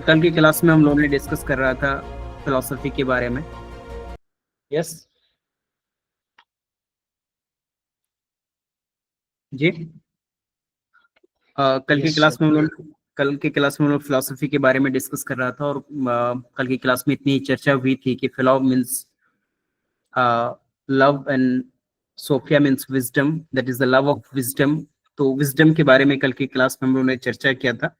कल की क्लास में हम लोगों ने डिस्कस कर रहा था फिलोसफी के बारे में। यस जी। कल की यस क्लास सर। में हम लोग फिलोसफी के बारे में डिस्कस कर रहा था, और कल की क्लास में इतनी चर्चा हुई थी कि philo means love and sophia means wisdom, that is the love of wisdom. तो विजडम के बारे में कल की क्लास में हम लोगों ने चर्चा किया था।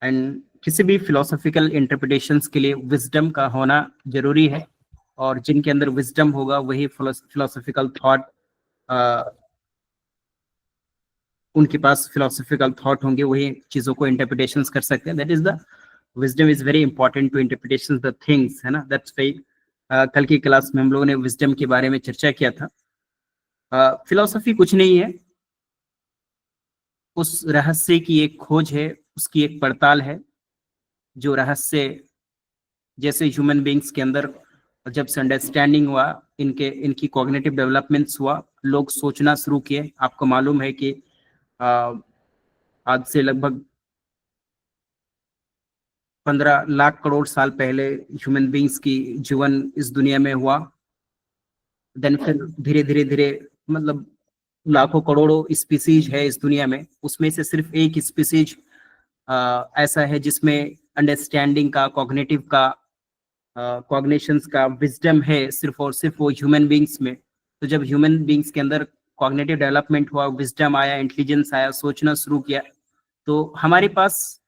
एंड किसी भी फिलोसफिकल इंटरप्रिटेशंस के लिए विजडम का होना जरूरी है, और जिनके अंदर विजडम होगा वही फिलोसफिकल थॉट, उनके पास फिलोसफिकल थॉट होंगे, वही चीजों को इंटरप्रिटेशंस कर सकते हैं। That is the wisdom is very important to interpretation the things, है ना। दैट्स वाई कल की क्लास में हम लोगों ने विजडम के बारे में चर्चा किया था। फिलोसफी कुछ नहीं है, उस रहस्य की एक खोज है, उसकी एक पड़ताल है। जो रहस्य जैसे ह्यूमन बींग्स के अंदर जब से अंडरस्टैंडिंग हुआ, इनकी कॉग्निटिव डेवलपमेंट्स हुआ, लोग सोचना शुरू किए। आपको मालूम है कि आज से लगभग 15 लाख करोड़ साल पहले ह्यूमन बींग्स की जीवन इस दुनिया में हुआ। देन फिर धीरे धीरे धीरे, मतलब लाखों करोड़ों स्पीसीज है इस दुनिया में, उसमें से सिर्फ एक स्पीसीज ऐसा है जिसमें अंडरस्टैंडिंग का, कॉग्निटिव का, कॉग्निशंस का विजडम है, सिर्फ और सिर्फ वो ह्यूमन बींग्स में। तो जब ह्यूमन बींग्स के अंदर कॉग्निटिव डेवलपमेंट हुआ, विजडम आया, इंटेलिजेंस आया, सोचना शुरू किया, तो हमारे पास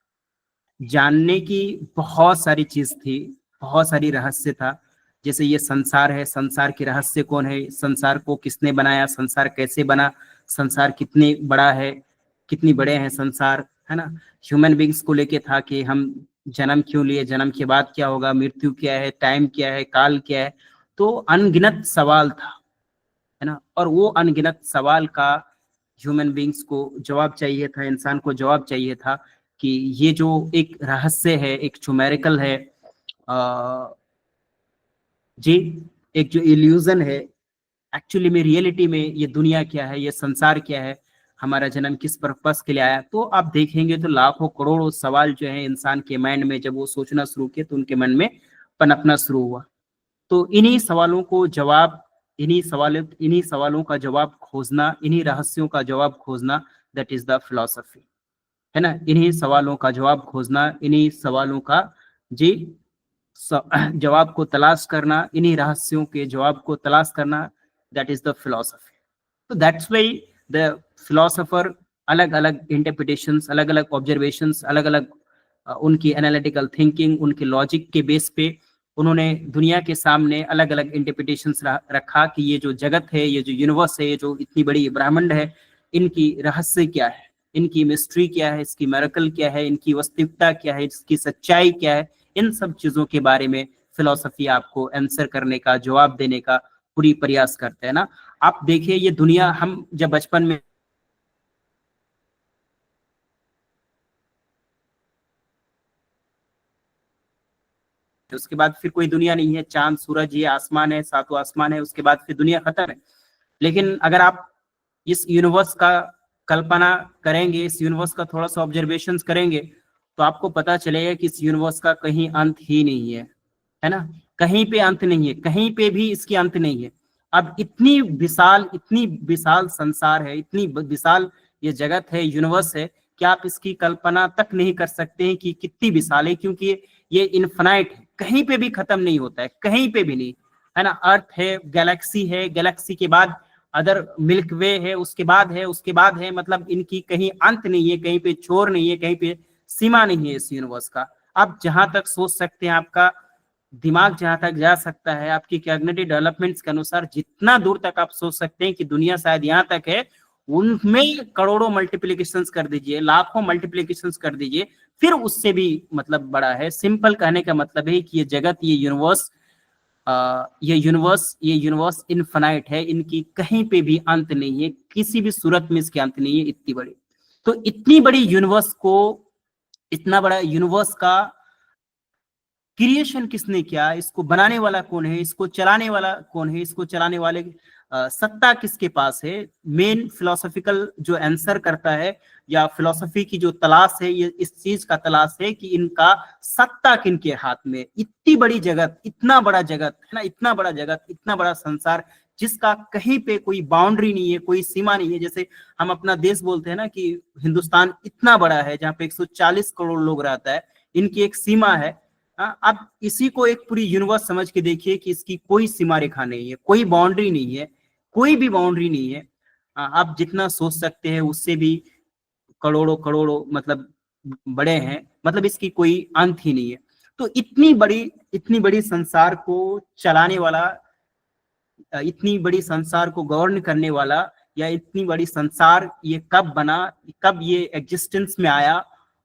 जानने की बहुत सारी चीज थी, बहुत सारी रहस्य था। जैसे ये संसार है, संसार के रहस्य कौन है, संसार को किसने बनाया, संसार कैसे बना, संसार कितने बड़ा है, कितनी बड़े हैं संसार, है ना। ह्यूमन बींग्स को लेके था कि हम जन्म क्यों लिए, जन्म के बाद क्या होगा, मृत्यु क्या है, टाइम क्या है, काल क्या है। तो अनगिनत सवाल था, है ना। और वो अनगिनत सवाल का ह्यूमन बींग्स को जवाब चाहिए था, इंसान को जवाब चाहिए था कि ये जो एक रहस्य है, एक न्यूमेरिकल है, आ, जी, एक जो इल्यूजन है, एक्चुअली में रियलिटी में ये दुनिया क्या है, ये संसार क्या है, हमारा जन्म किस पर्पस के लिए आया। तो आप देखेंगे तो लाखों करोड़ों सवाल जो है इंसान के माइंड में, जब वो सोचना शुरू किए तो उनके मन में पनपना शुरू हुआ। तो इन्हीं सवालों का जवाब खोजना, इन्हीं रहस्यों का जवाब खोजना, दैट इज द फिलोसफी, है ना। इन्हीं सवालों का जवाब खोजना, इन्हीं सवालों का जी जवाब को तलाश करना, इन्हीं रहस्यों के जवाब को तलाश करना, दैट इज द फिलोसफी। तो दैट्स वाई द फिलोसोफर अलग अलग इंटरप्रिटेशंस, अलग अलग ऑब्जर्वेशंस, अलग अलग उनकी एनालिटिकल थिंकिंग, उनके लॉजिक के बेस पे उन्होंने दुनिया के सामने अलग अलग इंटरप्रिटेशंस रखा कि ये जो जगत है, ये जो यूनिवर्स है, ये जो इतनी बड़ी ब्रह्मांड है, इनकी रहस्य क्या है, इनकी मिस्ट्री क्या है, इसकी मेरेकल क्या है, इनकी वास्तविकता क्या है, इसकी सच्चाई क्या है। इन सब चीजों के बारे में फिलोसफी आपको आंसर करने का, जवाब देने का पूरी प्रयास करते हैं ना। आप देखिए ये दुनिया, हम जब बचपन में, उसके बाद फिर कोई दुनिया नहीं है, चांद सूरज ये आसमान है, सातों आसमान है, उसके बाद फिर दुनिया खत्म है। लेकिन अगर आप इस यूनिवर्स का कल्पना करेंगे, इस यूनिवर्स का थोड़ा सा ऑब्जर्वेशन करेंगे, तो आपको पता चलेगा कि इस यूनिवर्स का कहीं अंत ही नहीं है ना। कहीं पे अंत नहीं है, कहीं पे भी इसकी अंत नहीं है। अब इतनी विशाल संसार है, इतनी विशाल ये जगत है, यूनिवर्स है, कि आप इसकी कल्पना तक नहीं कर सकते हैं कि कितनी विशाल है, क्योंकि ये इनफाइनाइट है, कहीं पे भी खत्म नहीं होता है, कहीं पे भी नहीं, है ना। अर्थ है, गैलेक्सी के बाद अदर मिल्क वे है, उसके बाद है, उसके बाद है, मतलब इनकी कहीं अंत नहीं है, कहीं पे छोर नहीं है, कहीं पे सीमा नहीं है इस यूनिवर्स का। आप जहां तक सोच सकते हैं, आपका दिमाग जहां तक जा सकता है, आपकी कॉग्निटिव डेवलपमेंट्स के अनुसार जितना दूर तक आप सोच सकते हैं कि दुनिया शायद यहाँ तक है, उनमें करोड़ों मल्टीप्लीकेशंस कर दीजिए, लाखों मल्टीप्लीकेशंस कर दीजिए, फिर उससे भी मतलब बड़ा है। सिंपल कहने का मतलब है कि ये जगत, ये यूनिवर्स इनफाइनाइट है, इनकी कहीं पे भी अंत नहीं है, किसी भी सूरत में इसके अंत नहीं है, इतनी बड़ी। तो इतनी बड़ी यूनिवर्स को, इतना बड़ा यूनिवर्स का क्रिएशन किसने किया, इसको बनाने वाला कौन है, इसको चलाने वाला कौन है, इसको चलाने वाले सत्ता किसके पास है, मेन फिलोसॉफिकल जो आंसर करता है या फिलोसफी की जो तलाश है, ये इस चीज का तलाश है कि इनका सत्ता किनके हाथ में। इतनी बड़ी जगत, इतना बड़ा जगत है ना, इतना बड़ा जगत, इतना बड़ा संसार, जिसका कहीं पे कोई बाउंड्री नहीं है, कोई सीमा नहीं है। जैसे हम अपना देश बोलते हैं ना कि हिंदुस्तान इतना बड़ा है जहाँ पे 140 करोड़ लोग रहता है, इनकी एक सीमा है। अब इसी को एक पूरी यूनिवर्स समझ के देखिए कि इसकी कोई सीमा रेखा नहीं है, कोई बाउंड्री नहीं है, कोई भी बाउंड्री नहीं है। आप जितना सोच सकते हैं उससे भी करोड़ों करोड़ों मतलब बड़े हैं, मतलब इसकी कोई अंत ही नहीं है। तो इतनी बड़ी संसार को चलाने वाला, इतनी बड़ी संसार को गवर्न करने वाला, या इतनी बड़ी संसार ये कब बना, कब ये एग्जिस्टेंस में आया,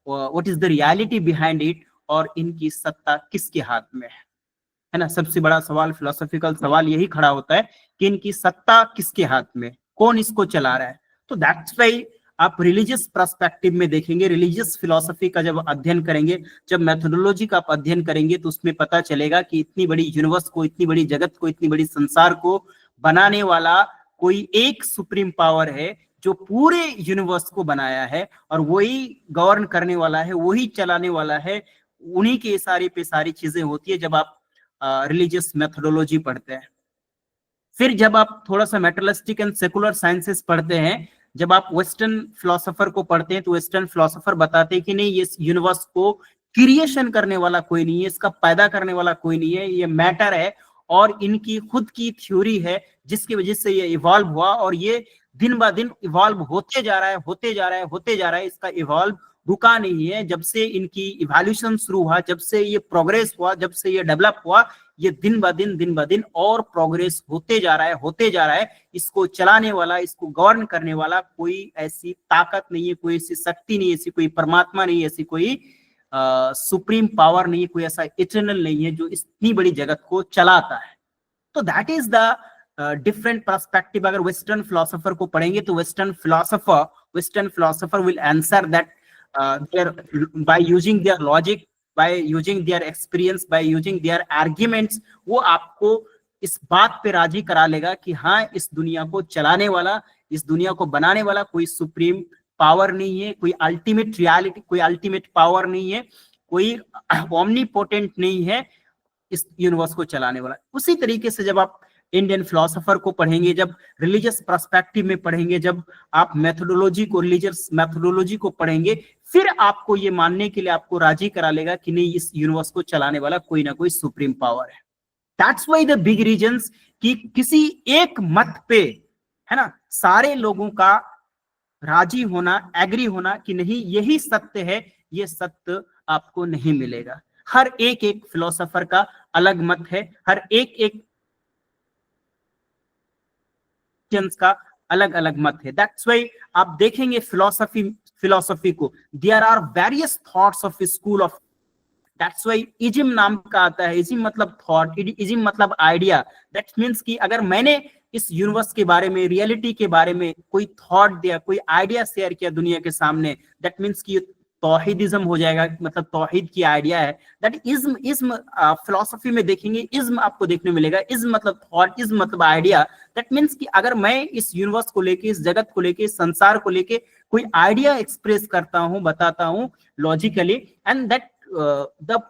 what is the reality behind it, और इनकी सत्ता किसके हाथ में है ना। सबसे बड़ा सवाल, फिलोसॉफिकल सवाल यही खड़ा होता है कि इनकी सत्ता किसके हाथ में, कौन इसको चला रहा है। तो दैट्स व्हाई आप रिलीजियस पर्सपेक्टिव में देखेंगे, रिलीजियस फिलोसफी का जब अध्ययन करेंगे, जब मेथोडोलॉजी का आप अध्ययन करेंगे, तो उसमें पता चलेगा कि इतनी बड़ी यूनिवर्स को, इतनी बड़ी जगत को, इतनी बड़ी संसार को बनाने वाला कोई एक सुप्रीम पावर है जो पूरे यूनिवर्स को बनाया है, और वही गवर्न करने वाला है, वही चलाने वाला है, उन्हीं के इशारे पे सारी चीजें होती है जब आप रिलीजियस मेथोडोलॉजी पढ़ते हैं। फिर जब आप थोड़ा सा मेटलिस्टिक एंड सेकुलर साइंसेस पढ़ते हैं, जब आप वेस्टर्न फिलोसोफर को पढ़ते हैं, तो वेस्टर्न फिलोसोफर बताते हैं कि नहीं, ये यूनिवर्स को क्रिएशन करने वाला कोई नहीं है, इसका पैदा करने वाला कोई नहीं है, ये मैटर है और इनकी खुद की थ्योरी है जिसकी वजह से ये इवॉल्व हुआ, और ये दिन ब दिन इवॉल्व होते जा रहा है, होते जा रहा है, होते जा रहा है। इसका इवॉल्व रुका नहीं है। जब से इनकी इवोल्यूशन शुरू हुआ, जब से ये प्रोग्रेस हुआ, जब से ये डेवलप हुआ, ये दिन ब दिन और प्रोग्रेस होते जा रहा है, होते जा रहा है। इसको चलाने वाला, इसको गवर्न करने वाला कोई ऐसी ताकत नहीं है, कोई ऐसी शक्ति नहीं है, ऐसी कोई परमात्मा नहीं है, ऐसी कोई सुप्रीम पावर नहीं है, कोई ऐसा इटर्नल नहीं है जो इतनी बड़ी जगत को चलाता है। तो that is the different perspective. अगर वेस्टर्न फिलोसोफर को पढ़ेंगे तो western philosopher will answer that by using their logic, by using their experience, by using their arguments, वो आपको इस बात पे राजी करा लेगा कि हाँ, इस दुनिया को चलाने वाला, इस दुनिया को बनाने वाला कोई सुप्रीम पावर नहीं है, कोई अल्टीमेट रियलिटी, कोई अल्टीमेट पावर नहीं है, कोई ओमनीपोटेंट नहीं है इस यूनिवर्स को चलाने वाला। उसी तरीके से जब आप इंडियन फिलोसोफर को पढ़ेंगे, जब रिलीजियस पर्सपेक्टिव में पढ़ेंगे, जब आप मेथोडोलॉजी को, रिलीजियस मेथोडोलॉजी को पढ़ेंगे, फिर आपको ये मानने के लिए आपको राजी करा लेगा कि नहीं, इस यूनिवर्स को चलाने वाला कोई ना कोई सुप्रीम पावर है। That's why the big reasons कि किसी एक मत पे, है ना, सारे लोगों का राजी होना, एग्री होना कि नहीं यही सत्य है, ये सत्य आपको नहीं मिलेगा। हर एक फिलोसोफर का अलग मत है, हर एक का अलग अलग मत है। दैट्स व्हाई आप देखेंगे फिलोसफी को, there are various thoughts of school of. That's why ism नाम का आता है। इज्म मतलब थॉट, इज्म मतलब आइडिया। दैट मींस कि अगर मैंने इस यूनिवर्स के बारे में, रियलिटी के बारे में कोई थॉट दिया, कोई आइडिया शेयर किया दुनिया के सामने, दैट मींस कि तौहीदिज्म हो जाएगा, मतलब तौहीद की आइडिया है। दैट इज्म फिलोसफी में देखेंगे, इज्म आपको देखने मिलेगा। इज्म मतलब थॉट, इज्म मतलब आइडिया। दैट मींस कि अगर मैं इस यूनिवर्स को लेके, इस जगत को लेके, इस संसार को लेके कोई आइडिया एक्सप्रेस करता हूं, बताता हूं logically, and that the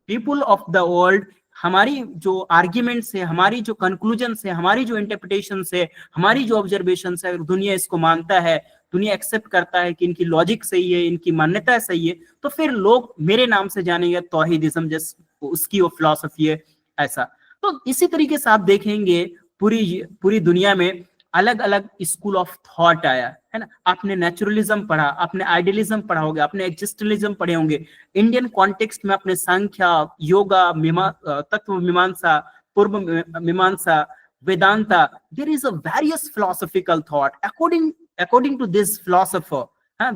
people of the world, हमारी जो आर्ग्यूमेंट्स है, हमारी जो कंक्लूजन है, हमारी जो इंटरप्रिटेशन है, हमारी जो ऑब्जर्वेशन है, अगर दुनिया इसको मानता है, दुनिया एक्सेप्ट करता है कि इनकी लॉजिक सही है, इनकी मान्यता सही है, तो फिर लोग मेरे नाम से जानेंगे तौहीदिज्म, जैसे उसकी वो फिलॉसफी है, ऐसा। तो इसी तरीके से आप देखेंगे पूरी दुनिया में अलग अलग स्कूल ऑफ थॉट आया है ना। आपने नेचुरलिज्म पढ़ा, आपने आइडियलिज्म पढ़ा होगा, आपने एग्जिस्टलिज्म पढ़े होंगे। इंडियन कॉन्टेक्स्ट में आपने सांख्या, योगा, तत्व मीमांसा, पूर्व मीमांसा, Vedanta, there is a various philosophical thought according to this philosopher,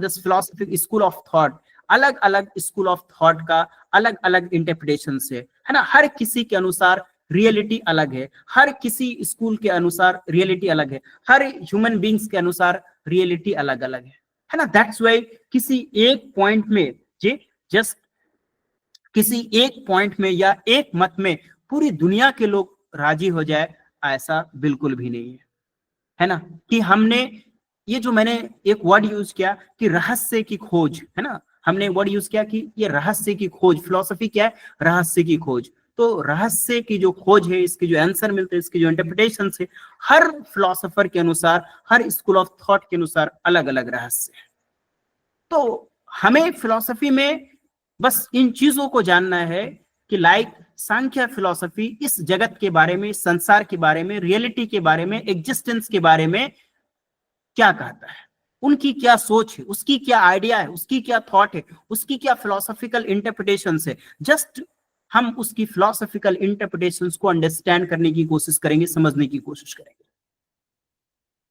this philosophic school of thought, अलग अलग स्कूल ऑफ थॉट का अलग अलग इंटरप्रिटेशन है ना। हर किसी के अनुसार रियलिटी अलग है, हर किसी स्कूल के अनुसार रियलिटी अलग है, हर ह्यूमन बींग्स के अनुसार रियलिटी अलग अलग है ना। दैट्स व्हाई किसी एक पॉइंट में, जस्ट किसी एक पॉइंट में या एक मत में पूरी दुनिया के लोग राजी हो जाए, ऐसा बिल्कुल भी नहीं है। है ना, कि हमने ये जो मैंने एक वर्ड यूज किया कि रहस्य की खोज, है ना, हमने वर्ड यूज किया कि ये रहस्य की खोज, फिलॉसफी क्या है, रहस्य की खोज। तो रहस्य की जो खोज है, इसके जो आंसर मिलते हैं, इसकी जो इंटरप्रिटेशन है, हर फिलोसोफर के अनुसार, हर स्कूल ऑफ थॉट के अनुसार अलग अलग रहस्य है। तो हमें फिलॉसफी में बस इन चीजों को जानना है कि लाइक सांख्य फिलॉसफी इस जगत के बारे में, इस संसार के बारे में, रियलिटी के बारे में, एग्जिस्टेंस के बारे में क्या कहता है, उनकी क्या सोच है, उसकी क्या आइडिया है, उसकी क्या थॉट है, उसकी क्या फिलोसॉफिकल इंटरप्रिटेशन है। जस्ट हम उसकी फिलोसॉफिकल इंटरप्रिटेशंस को अंडरस्टैंड करने की कोशिश करेंगे, समझने की कोशिश करेंगे।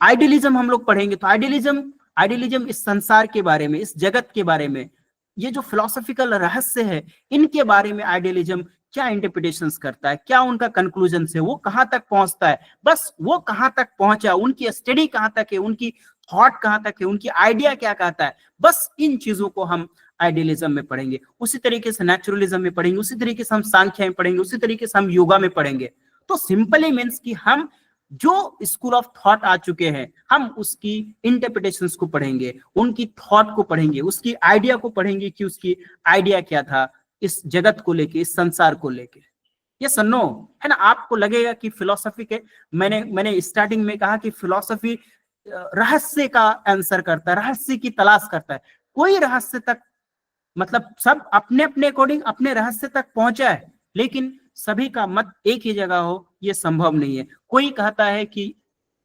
आइडियलिज्म हम लोग पढ़ेंगे तो आइडियलिज्म इस संसार के बारे में, इस जगत के बारे में, ये जो फिलोसॉफिकल रहस्य है, इनके बारे में आइडियलिज्म क्या इंटरप्रिटेशंस करता है, क्या उनका कंक्लूजन है, वो कहां तक पहुंचता है, बस वो कहां तक पहुंचा, उनकी स्टडी कहां तक है, उनकी थॉट कहां तक है, उनकी आइडिया क्या कहता है, बस इन चीजों को हम आइडियलिज्म में पढ़ेंगे। उसी तरीके से नेचुरलिज्म में पढ़ेंगे, उसी तरीके से हम सांख्य में पढ़ेंगे, उसी तरीके से हम योगा में पढ़ेंगे। तो सिंपली मीन्स कि हम जो स्कूल ऑफ थॉट आ चुके हैं, हम उसकी इंटरप्रिटेशंस को पढ़ेंगे, उनकी थॉट को पढ़ेंगे, उसकी आइडिया को पढ़ेंगे कि उसकी आइडिया क्या था इस जगत को लेके, इस संसार को लेके। ये सन्नो है ना। आपको लगेगा कि फिलोसफी के, मैंने स्टार्टिंग में कहा कि फिलोसफी रहस्य का आंसर करता है, रहस्य की तलाश करता है। कोई रहस्य तक, मतलब सब अपने अपने अकॉर्डिंग अपने रहस्य तक पहुंचा है, लेकिन सभी का मत एक ही जगह हो ये संभव नहीं है। कोई कहता है कि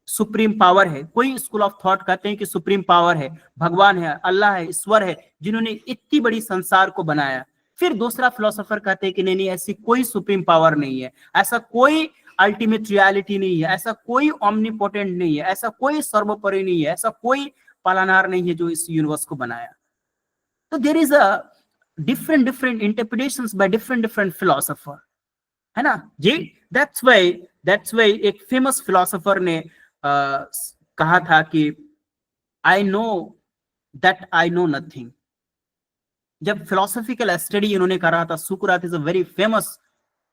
सुप्रीम पावर है, कोई स्कूल ऑफ थॉट कहते हैं कि सुप्रीम पावर है, भगवान है, अल्लाह है, ईश्वर है, जिन्होंने इतनी बड़ी संसार को बनाया। फिर दूसरा फिलोसोफर कहते हैं कि नहीं, ऐसी कोई सुप्रीम पावर नहीं है, ऐसा कोई अल्टीमेट रियलिटी नहीं है, ऐसा कोई ओमनीपोटेंट नहीं है, ऐसा कोई सर्वोपरि नहीं है, ऐसा कोई पालनहार नहीं है जो इस यूनिवर्स को बनाया। तो there is a different interpretations by different philosopher, है ना जी। that's why एक फेमस फिलोसोफर ने कहा था कि I know that I know nothing. जब फिलोसॉफिकल स्टडी इन्होंने कर रहा था, सुकरात is a very famous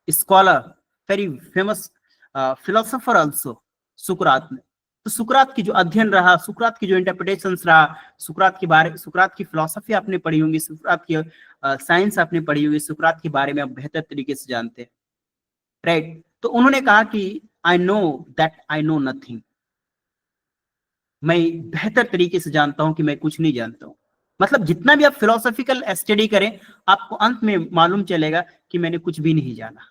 scholar, very famous philosopher also, सुकरात ने। तो सुकरात की जो अध्ययन रहा, सुकरात की जो इंटरप्रिटेशंस रहा, सुकरात की फिलोसफी आपने पढ़ी होंगी, सुकरात की साइंस आपने पढ़ी होगी, सुकरात के बारे में आप बेहतर तरीके से जानते हैं, राइट। तो उन्होंने कहा कि I know that I know nothing, मैं बेहतर तरीके से जानता हूं कि मैं कुछ नहीं जानता हूं। मतलब जितना भी आप फिलोसॉफिकल स्टडी करें, आपको अंत में मालूम चलेगा कि मैंने कुछ भी नहीं जाना।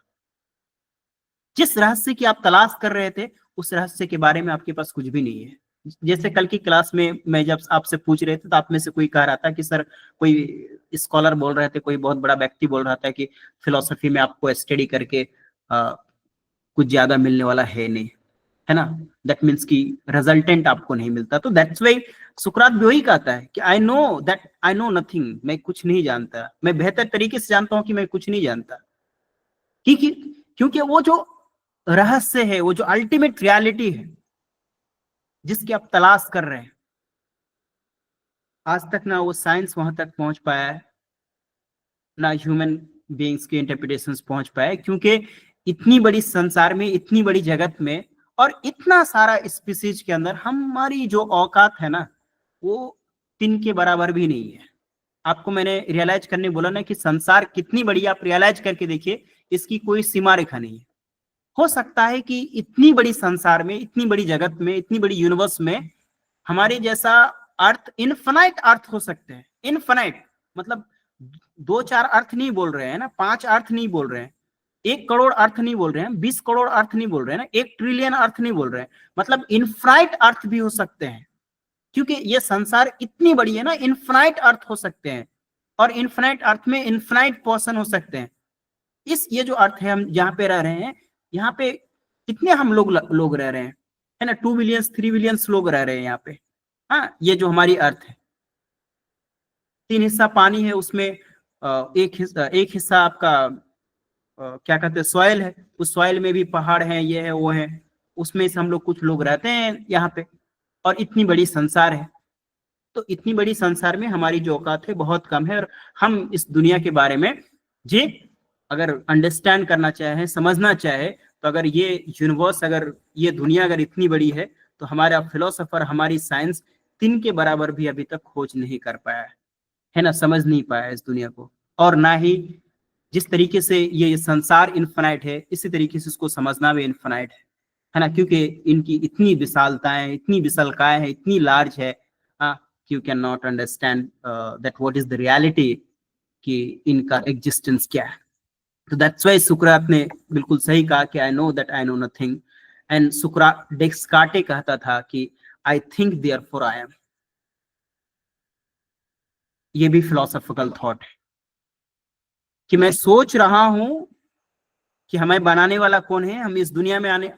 जिस रहस्य की आप तलाश कर रहे थे, उस रहस्य के बारे में आपके पास कुछ भी नहीं है। जैसे कल की क्लास में मैं जब आपसे पूछ रहे थे, तो आप में से कोई कह रहा था कि सर, कोई स्कॉलर बोल रहे थे, कोई बहुत बड़ा व्यक्ति बोल रहा था कि फिलोसफी में आपको स्टडी करके कुछ ज्यादा मिलने वाला है नहीं, है ना। दैट मीन्स कि रिजल्टेंट आपको नहीं मिलता। तो दैट्स वाई सुकरात भी वही कहता है कि I know that I know nothing, मैं कुछ नहीं जानता, मैं बेहतर तरीके से जानता हूं कि मैं कुछ नहीं जानता। क्योंकि वो जो रहस्य है, वो जो अल्टीमेट रियलिटी है जिसकी आप तलाश कर रहे हैं, आज तक ना वो साइंस वहां तक पहुंच पाया है, ना ह्यूमन बीइंग्स के इंटरप्रिटेशंस पहुंच पाए। क्योंकि इतनी बड़ी संसार में, इतनी बड़ी जगत में, और इतना सारा स्पीसीज के अंदर हमारी जो औकात है ना, वो तिन के बराबर भी नहीं है। आपको मैंने रियलाइज करने बोला ना कि संसार कितनी बड़ी, आप रियलाइज करके देखिए, इसकी कोई सीमा रेखा नहीं है। हो सकता है कि इतनी बड़ी संसार में, इतनी बड़ी जगत में, इतनी बड़ी यूनिवर्स में हमारे जैसा अर्थ, इनफाइनाइट अर्थ हो सकते हैं। इनफाइनाइट मतलब 2-4 अर्थ नहीं बोल रहे हैं ना, 5 अर्थ नहीं बोल रहे हैं, 1 करोड़ अर्थ नहीं बोल रहे हैं, 20 करोड़ अर्थ नहीं बोल रहे हैं ना, 1 ट्रिलियन अर्थ नहीं बोल रहे हैं, मतलब इनफाइनाइट अर्थ भी हो सकते हैं। क्योंकि ये संसार इतनी बड़ी है ना, इनफाइनाइट अर्थ हो सकते हैं, और इनफाइनाइट अर्थ में इनफाइनाइट पर्सन हो सकते हैं। ये जो अर्थ है, हम जहां पे रह रहे हैं, यहाँ पे कितने हम लोग रह रहे हैं, है ना, 2 बिलियन 3 बिलियन लोग रह रहे हैं यहाँ पे। हाँ, ये जो हमारी अर्थ है, 3 हिस्सा पानी है, उसमें एक हिस्सा आपका क्या कहते हैं, सॉइल है, उस सॉइल में भी पहाड़ है, ये है, वो है, उसमें से हम लोग कुछ लोग रहते हैं यहाँ पे। और इतनी बड़ी संसार है, तो इतनी बड़ी संसार में हमारी जो औकात है बहुत कम है। और हम इस दुनिया के बारे में जी अगर अंडरस्टैंड करना चाहे, समझना चाहे, तो अगर ये यूनिवर्स, अगर ये दुनिया अगर इतनी बड़ी है, तो हमारा फिलोसोफर, हमारी साइंस 3 के बराबर भी अभी तक खोज नहीं कर पाया है ना, समझ नहीं पाया इस दुनिया को। और ना ही जिस तरीके से ये संसार इन्फिनाइट है, इसी तरीके से इसको समझना भी इन्फिनाइट है ना, क्योंकि इनकी इतनी विशालताएं, इतनी विशालकाएं हैं, इतनी लार्ज है, you can not understand that what is the reality, कि इनका एग्जिस्टेंस क्या है। तो दैट्स व्हाई सुकरात ने बिल्कुल सही कहा कि I know that I know nothing, and Descartes कहता था कि I think therefore I am. ये भी फिलोसॉफिकल थॉट है कि मैं सोच रहा हूं कि हमें बनाने वाला कौन है, हम इस दुनिया में आने,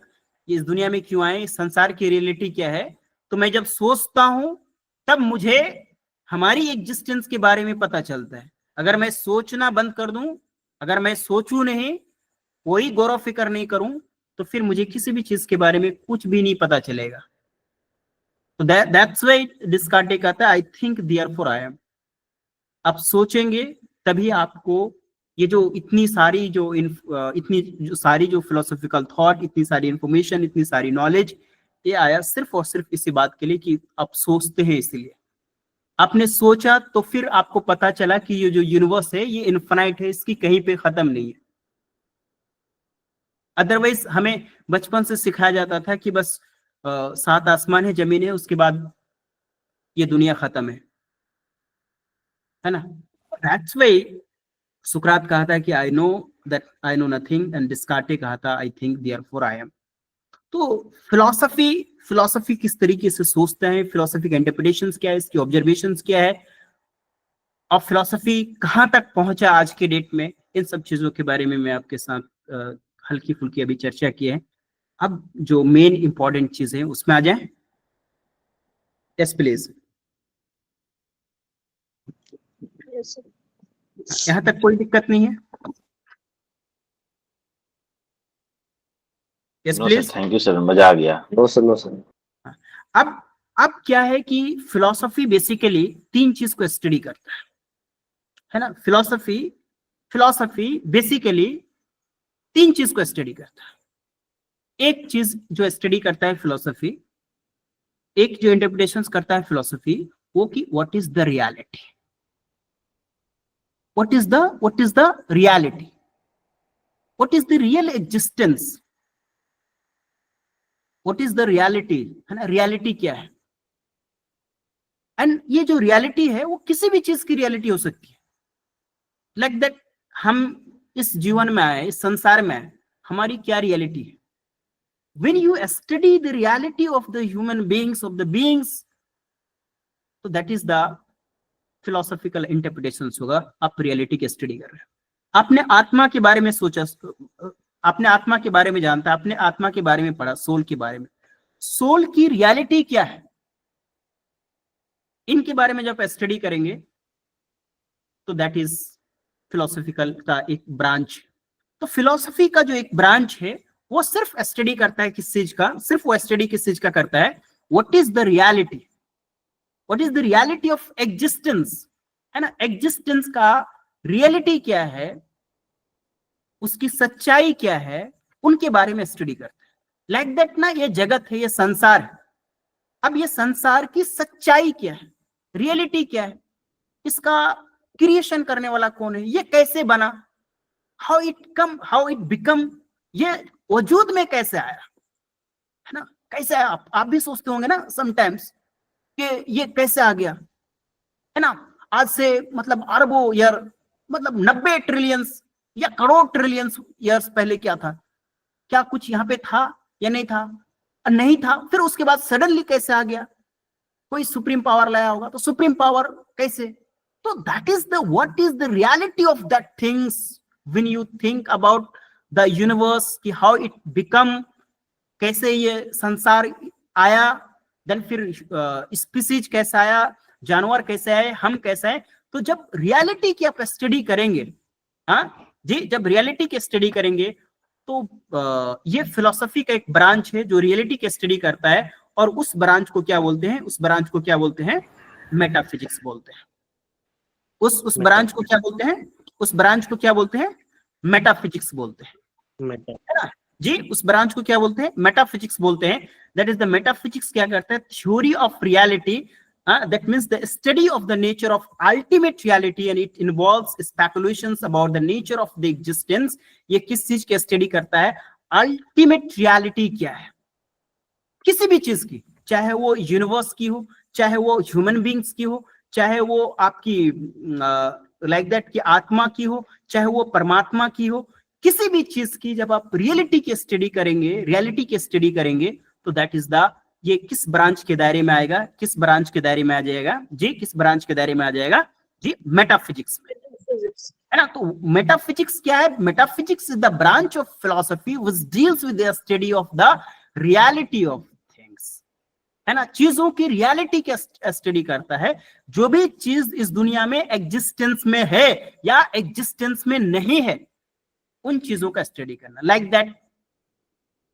इस दुनिया में क्यों आए, इस संसार की रियलिटी क्या है। तो मैं जब सोचता हूं तब मुझे हमारी एग्जिस्टेंस के बारे में पता चलता है। अगर मैं सोचना बंद कर दूं, अगर मैं सोचूं नहीं, कोई गौर फिक्र नहीं करूं, तो फिर मुझे किसी भी चीज के बारे में कुछ भी नहीं पता चलेगा। तो दैट्स व्हाई डिस्कार्टे कहता है आई थिंक देयरफॉर आई एम। आप सोचेंगे तभी आपको ये जो इतनी सारी जो सारी जो फिलोसॉफिकल थॉट, इतनी सारी इंफॉर्मेशन, इतनी सारी नॉलेज, ये आया सिर्फ और सिर्फ इसी बात के लिए कि आप सोचते हैं। इसलिए आपने सोचा तो फिर आपको पता चला कि ये जो यूनिवर्स है ये इनफाइनाइट है, इसकी कहीं पे खत्म नहीं है। अदरवाइज हमें बचपन से सिखाया जाता था कि बस 7 आसमान है, जमीन है, उसके बाद ये दुनिया खत्म है ना। दैट्स व्हाई सुकरात कहा था कि I know that I know nothing, and Descartes कहा था I think therefore I am. तो फिलोसफी किस तरीके से सोचते हैं, फिलोसफी का इंटरप्रिटेशंस क्या है, इसकी ऑब्जर्वेशंस क्या है, और फिलोसफी कहाँ तक पहुंचा आज के डेट में, इन सब चीजों के बारे में मैं आपके साथ हल्की फुल्की अभी चर्चा की है। अब जो मेन इंपॉर्टेंट चीज है उसमें आ जाए। Yes please. यहाँ तक कोई दिक्कत नहीं है? Yes please. Thank you sir, मजा आ गया। No sir, no sir. अब क्या है कि फिलॉसफी बेसिकली 3 चीज को स्टडी करता है ना। फिलॉसफी बेसिकली 3 चीज को स्टडी करता है। एक चीज जो स्टडी करता है फिलॉसफी, एक जो इंटरप्रिटेशंस करता है फिलॉसफी, वो कि what is the reality, what is the reality, what is the real existence, what is the reality, है ना। रियलिटी क्या है, एंड ये जो रियलिटी है वो किसी भी चीज की रियलिटी हो सकती है। लाइक दैट हम इस जीवन में आए, इस संसार में आए, हमारी क्या रियलिटी है। When you study the reality of the human beings, of the beings, so that is the philosophical interpretations होगा। आप रियलिटी की स्टडी कर रहे हैं, आपने आत्मा के बारे में सोचा, आपने आत्मा के बारे में जानता, आपने आत्मा के बारे में पढ़ा, सोल के बारे में। सोल की रियलिटी क्या है, इनके बारे में जब स्टडी करेंगे तो दैट इज फिलोसॉफिकल का एक ब्रांच। तो फिलोसफी का जो एक ब्रांच है वो सिर्फ स्टडी करता है किस चीज का, सिर्फ वो स्टडी किस चीज का करता है, what is the reality, what is the reality of existence, है ना। एग्जिस्टेंस का रियलिटी क्या है, उसकी सच्चाई क्या है, उनके बारे में स्टडी करता है। लाइक दैट ना, ये जगत है, ये संसार है। अब ये संसार की सच्चाई क्या है, रियलिटी क्या है, इसका क्रिएशन करने वाला कौन है, ये कैसे बना, हाउ इट बिकम, ये वजूद में कैसे आया, है ना। कैसे आया, आप भी सोचते होंगे ना समटाइम्स कि ये कैसे आ गया, है ना। आज से मतलब अरबों ईयर, मतलब 90 ट्रिलियंस या करोड़ ट्रिलियंस ईयर्स पहले क्या था, क्या कुछ यहाँ पे था या नहीं था, नहीं था। फिर उसके बाद सडनली कैसे आ गया, कोई सुप्रीम पावर लाया होगा, तो सुप्रीम पावर कैसे। तो that is the what is the reality of that things when you think about the universe, कि हाउ इट बिकम, कैसे ये संसार आया, देन फिर स्पीसीज कैसे आया, जानवर कैसे आए, हम कैसे आए। तो जब रियलिटी की आप स्टडी करेंगे, हाँ जी, जब रियलिटी की स्टडी करेंगे तो ये फिलोसफी का एक ब्रांच है जो रियलिटी की स्टडी करता है, और उस ब्रांच को क्या बोलते हैं, उस ब्रांच को क्या बोलते हैं, मेटाफिजिक्स बोलते हैं। उस ब्रांच को क्या बोलते हैं, उस ब्रांच को क्या बोलते हैं, मेटाफिजिक्स बोलते हैं, है ना। जी, उस ब्रांच को क्या बोलते हैं? मेटाफिजिक्स बोलते हैं। दैट इज द मेटाफिजिक्स क्या करता है? Theory of reality, that means the study of the nature of ultimate reality and it involves speculations about the nature of the existence। ये किस चीज की स्टडी करता है? अल्टीमेट रियलिटी क्या है किसी भी चीज की, चाहे वो यूनिवर्स की हो, चाहे वो ह्यूमन बींग्स की हो, चाहे वो आपकी लाइक दैट की आत्मा की हो, चाहे वो परमात्मा की हो, किसी भी चीज की जब आप रियलिटी की स्टडी करेंगे, रियलिटी की स्टडी करेंगे, तो दैट इज द, ये किस ब्रांच के दायरे में आएगा? किस ब्रांच के दायरे में आ जाएगा जी? किस ब्रांच के दायरे में आ जाएगा जी? मेटाफिजिक्स में, है ना। तो मेटाफिजिक्स क्या है? Metaphysics is the branch of philosophy which deals with the study of the reality of things, है ना। चीजों की रियलिटी का स्टडी करता है। जो भी चीज इस दुनिया में एग्जिस्टेंस में है या एग्जिस्टेंस में नहीं है, उन चीजों का स्टडी करना। Like that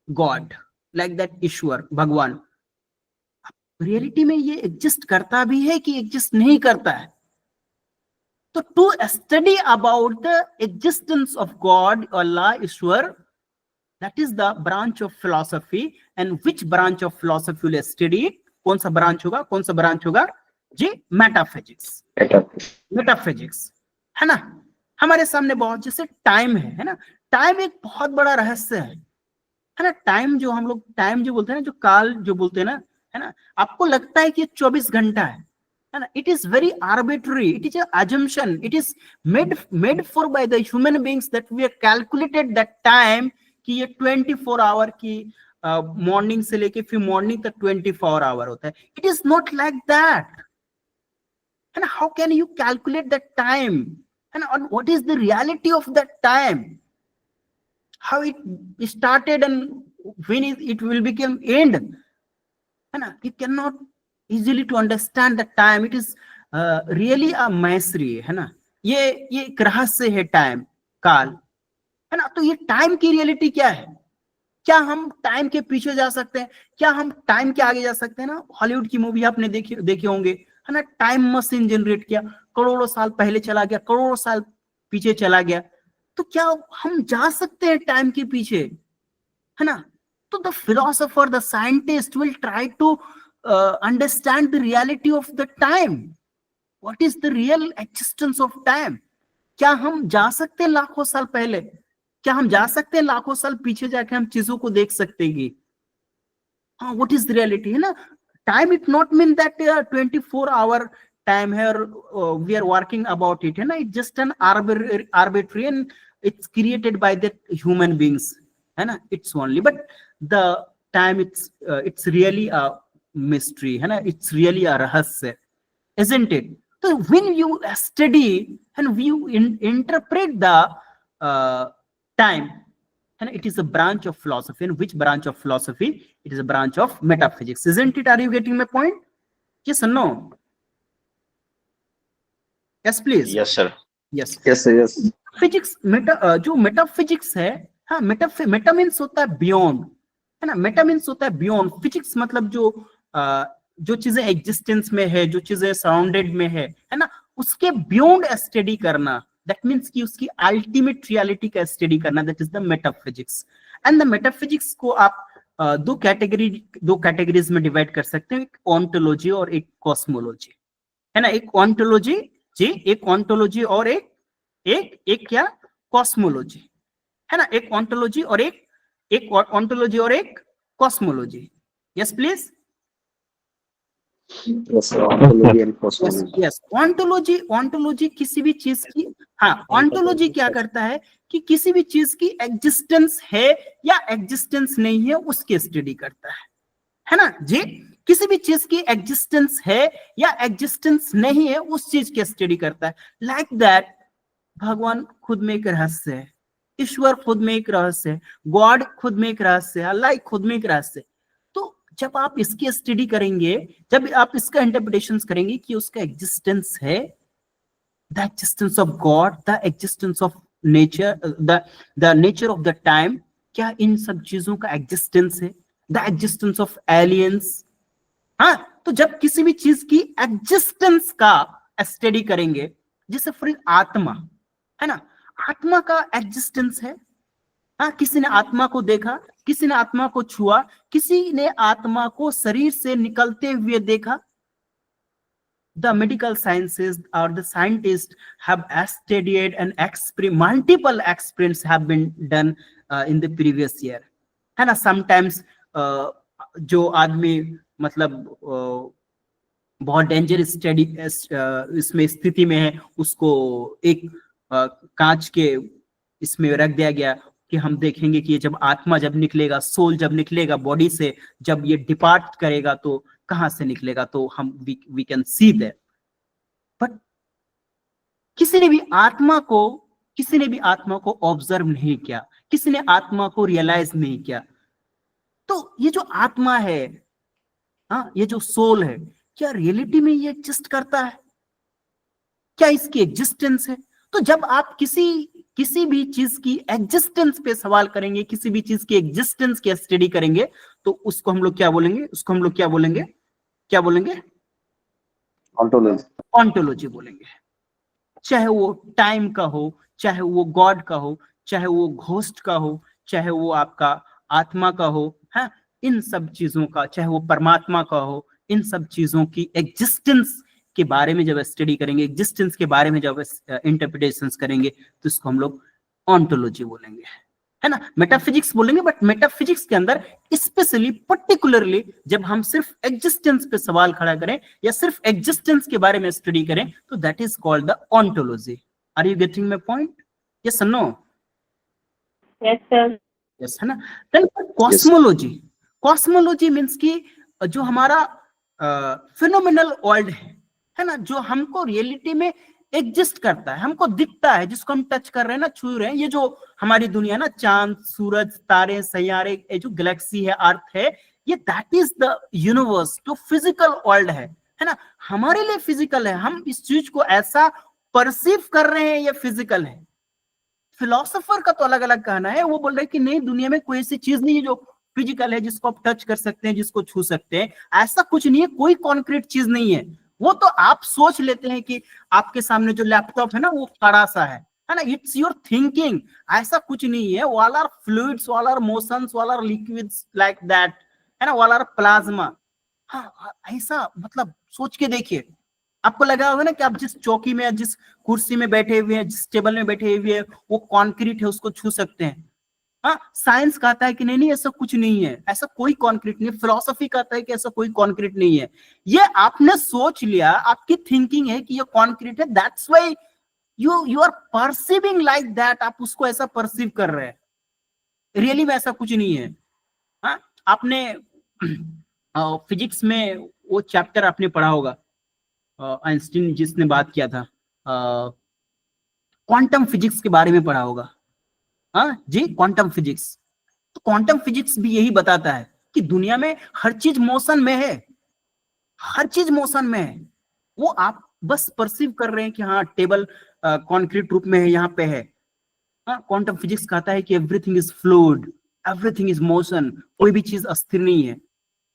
God, like that ईश्वर, भगवान, रियलिटी में ये एग्जिस्ट करता भी है कि एग्जिस्ट नहीं करता है? तो to study about the existence of God, Allah, ईश्वर, that is the branch of philosophy, and which branch of philosophy will study it? कौन सा ब्रांच होगा? कौन सा ब्रांच होगा जी? मेटाफिजिक्स। मेटाफिजिक्स, है ना। हमारे सामने बहुत, जैसे टाइम है ना। टाइम एक बहुत बड़ा रहस्य है ना। टाइम जो हम लोग टाइम जो बोलते हैं ना, जो काल जो बोलते हैं ना, है ना, आपको लगता है कि 24 घंटा है ना। It is very arbitrary, it is assumption, it is made for by the human beings that we have calculated that time कि ये 24 आवर की मॉर्निंग से लेके फिर मॉर्निंग तक 24 आवर होता है। It is not like that, है ना। How can you calculate that time, है ना, और what is the reality of that time, how it started and when it will become end, है ना। You can not easily to understand the time. It is really a mystery, है ना। ये एक रहस्य है टाइम, काल, है ना। तो ये टाइम की रियलिटी क्या है? क्या हम टाइम के पीछे जा सकते हैं? क्या हम टाइम के आगे जा सकते हैं? ना, हॉलीवुड की मूवी आपने देखे होंगे, है ना। टाइम मशीन जनरेट किया, करोड़ों साल पहले चला गया, करोड़ों साल पीछे चला गया। तो क्या हम जा सकते हैं टाइम के पीछे, है ना। तो the philosopher, the scientist will try to understand the reality of the time. What is the real existence of time? क्या हम जा सकते हैं लाखों साल पहले? क्या हम जा सकते हैं लाखों साल पीछे जाके हम चीजों को देख सकते हैं? हाँ, व्हाट इज रियलिटी, है ना। Time it not mean that 24 hour time है और we are working about it, है ना। It just an arbitrary and it's created by the human beings, है ना। It's only, but the time it's really a mystery, है ना। It's really अ रहस्य, isn't it? So when you study and you interpret the time, and it is a branch of philosophy. And which branch of philosophy? It is a branch of metaphysics, isn't it? Are you getting my point? Yes or no? Yes, please. Yes, sir. Yes. Yes, sir, yes. Physics जो metaphysics है, हाँ, Meta means होता है beyond, है ना। Meta means होता है beyond. Physics मतलब जो चीजें एग्जिस्टेंस में है, जो चीजें सराउंडेड में है ना, उसके बियॉन्ड स्टडी करना। दैट मीन्स कि उसकी अल्टीमेट रियलिटी का स्टडी करना, that is the metaphysics. And the metaphysics को आप दो कैटेगरीज में डिवाइड कर सकते हैं, एक ऑन्टोलॉजी और एक कॉस्मोलॉजी, है ना। एक ऑन्टोलॉजी जी, एक ऑन्टोलॉजी और एक क्या? कॉस्मोलॉजी, है ना। एक ऑन्टोलॉजी और एक ऑन्टोलॉजी और एक cosmology. Yes please. Yes, sir. Ontology and cosmology. Yes, ontology किसी भी चीज की, हाँ, ऑन्टोलॉजी क्या करता है कि किसी भी चीज की एग्जिस्टेंस है या एग्जिस्टेंस नहीं है उसकी स्टडी करता है ना जी। किसी भी चीज की एग्जिस्टेंस है या एग्जिस्टेंस नहीं है उस चीज की स्टडी करता है। लाइक दैट भगवान खुद में एक रहस्य है, ईश्वर खुद में एक रहस्य है, गॉड खुद में एक रहस्य है, अल्लाह खुद में एक रहस्य है। तो जब आप इसकी स्टडी करेंगे, जब आप इसका इंटरप्रिटेशन करेंगे कि उसका एग्जिस्टेंस है, the existence of God, the existence of nature, the nature of the time, क्या इन सब चीजों का एग्जिस्टेंस है, द एग्जिस्टेंस ऑफ एलियंस। हाँ, तो जब किसी भी चीज की एग्जिस्टेंस का स्टडी करेंगे, जैसे फॉर आत्मा, है ना, आत्मा का एग्जिस्टेंस है, हाँ, किसी ने आत्मा को देखा, किसी ने आत्मा को छुआ, किसी ने आत्मा को शरीर से निकलते हुए देखा। The medical sciences or the scientists have studied and multiple experiments have been done in the previous year, है ना। sometimes जो आदमी मतलब बहुत डेंजरस स्टडी इसमें स्थिति में है, उसको एक कांच के इसमें रख दिया गया कि हम देखेंगे कि ये जब आत्मा जब निकलेगा, सोल जब निकलेगा बॉडी से, जब ये डिपार्ट करेगा तो कहां से निकलेगा, तो हम we can see that. But किसी ने भी आत्मा को ऑब्जर्व नहीं किया, किसी ने आत्मा को रियलाइज नहीं किया। तो ये जो आत्मा है, हाँ, ये जो सोल है, क्या रियलिटी में ये एग्जिस्ट करता है? क्या इसकी एग्जिस्टेंस है? तो जब आप किसी भी चीज की एग्जिस्टेंस पे सवाल करेंगे, किसी भी चीज की एग्जिस्टेंस की स्टडी करेंगे, तो उसको हम लोग क्या बोलेंगे? ऑन्टोलॉजी बोलेंगे। चाहे वो टाइम का हो, चाहे वो गॉड का हो, चाहे वो घोस्ट का हो, चाहे वो आपका आत्मा का हो, है, इन सब चीजों का, चाहे वो परमात्मा का हो, इन सब चीजों की एग्जिस्टेंस के बारे में जब स्टडी करेंगे, एग्जिस्टेंस के बारे में जब इंटरप्रिटेशंस करेंगे, तो इसको हम लोग ऑन्टोलॉजी बोलेंगे, है ना। मेटाफिजिक्स बोलेंगे, बट मेटाफिजिक्स के अंदर स्पेशली पर्टिकुलरली जब हम सिर्फ एग्जिस्टेंस पे सवाल खड़ा करें या सिर्फ एग्जिस्टेंस के बारे में स्टडी करें, तो that is called the ontology. Are you getting my point? Yes और नो? Yes sir. यस, है ना। देन कॉस्मोलॉजी मींस कि जो हमारा फिनोमिनल वर्ल्ड है ना, जो हमको रियलिटी में एग्जिस्ट करता है, हमको दिखता है, जिसको हम टच कर रहे हैं ना, छू रहे हैं, ये जो हमारी दुनिया ना, चांद, सूरज, तारे, सैयारे, ये जो गैलेक्सी है, अर्थ है, ये दैट इज द यूनिवर्स, जो फिजिकल वर्ल्ड है ना, हमारे लिए फिजिकल है। हम इस चीज को ऐसा परसीव कर रहे हैं, ये फिजिकल है। फिलोसोफर का तो अलग अलग कहना है, वो बोल रहे हैं कि नहीं, दुनिया में कोई ऐसी चीज नहीं है जो फिजिकल है, जिसको आप टच कर सकते हैं, जिसको छू सकते हैं, ऐसा कुछ नहीं है, कोई कॉन्क्रीट चीज नहीं है। वो तो आप सोच लेते हैं कि आपके सामने जो लैपटॉप है ना, वो बड़ा सा है ना, इट्स योर थिंकिंग, ऐसा कुछ नहीं है। All are fluids, all are motions, all are liquids like that, है ना, ऑल आर प्लाज्मा। हाँ, ऐसा मतलब सोच के देखिए, आपको लगा होगा ना कि आप जिस चौकी में, जिस कुर्सी में बैठे हुए हैं, जिस टेबल में बैठे हुए हैं, वो कॉन्क्रीट है, उसको छू सकते हैं। हाँ, साइंस कहता है कि नहीं नहीं, ऐसा कुछ नहीं है, ऐसा कोई कॉन्क्रीट नहीं है। फिलोसफी कहता है कि ऐसा कोई कॉन्क्रीट नहीं है। ये आपने सोच लिया, आपकी थिंकिंग है कि ये कॉन्क्रीट है, that's why you are perceiving like that, आप उसको ऐसा परसीव कर रहे हैं। रियली में ऐसा कुछ नहीं है। हाँ, आपने फिजिक्स में वो चैप्टर आपने पढ़ा होगा, आइंस्टीन जिसने बात किया था, क्वांटम फिजिक्स के बारे में पढ़ा होगा। हाँ जी, क्वांटम फिजिक्स। तो क्वांटम फिजिक्स भी यही बताता है कि दुनिया में हर चीज मोशन में है, हर चीज मोशन में है। वो आप बस परसीव कर रहे हैं कि हाँ, टेबल कॉन्क्रीट रूप में है, यहाँ पे है। हाँ, क्वांटम फिजिक्स कहता है कि everything is fluid, everything is motion, कोई भी चीज अस्थिर नहीं है।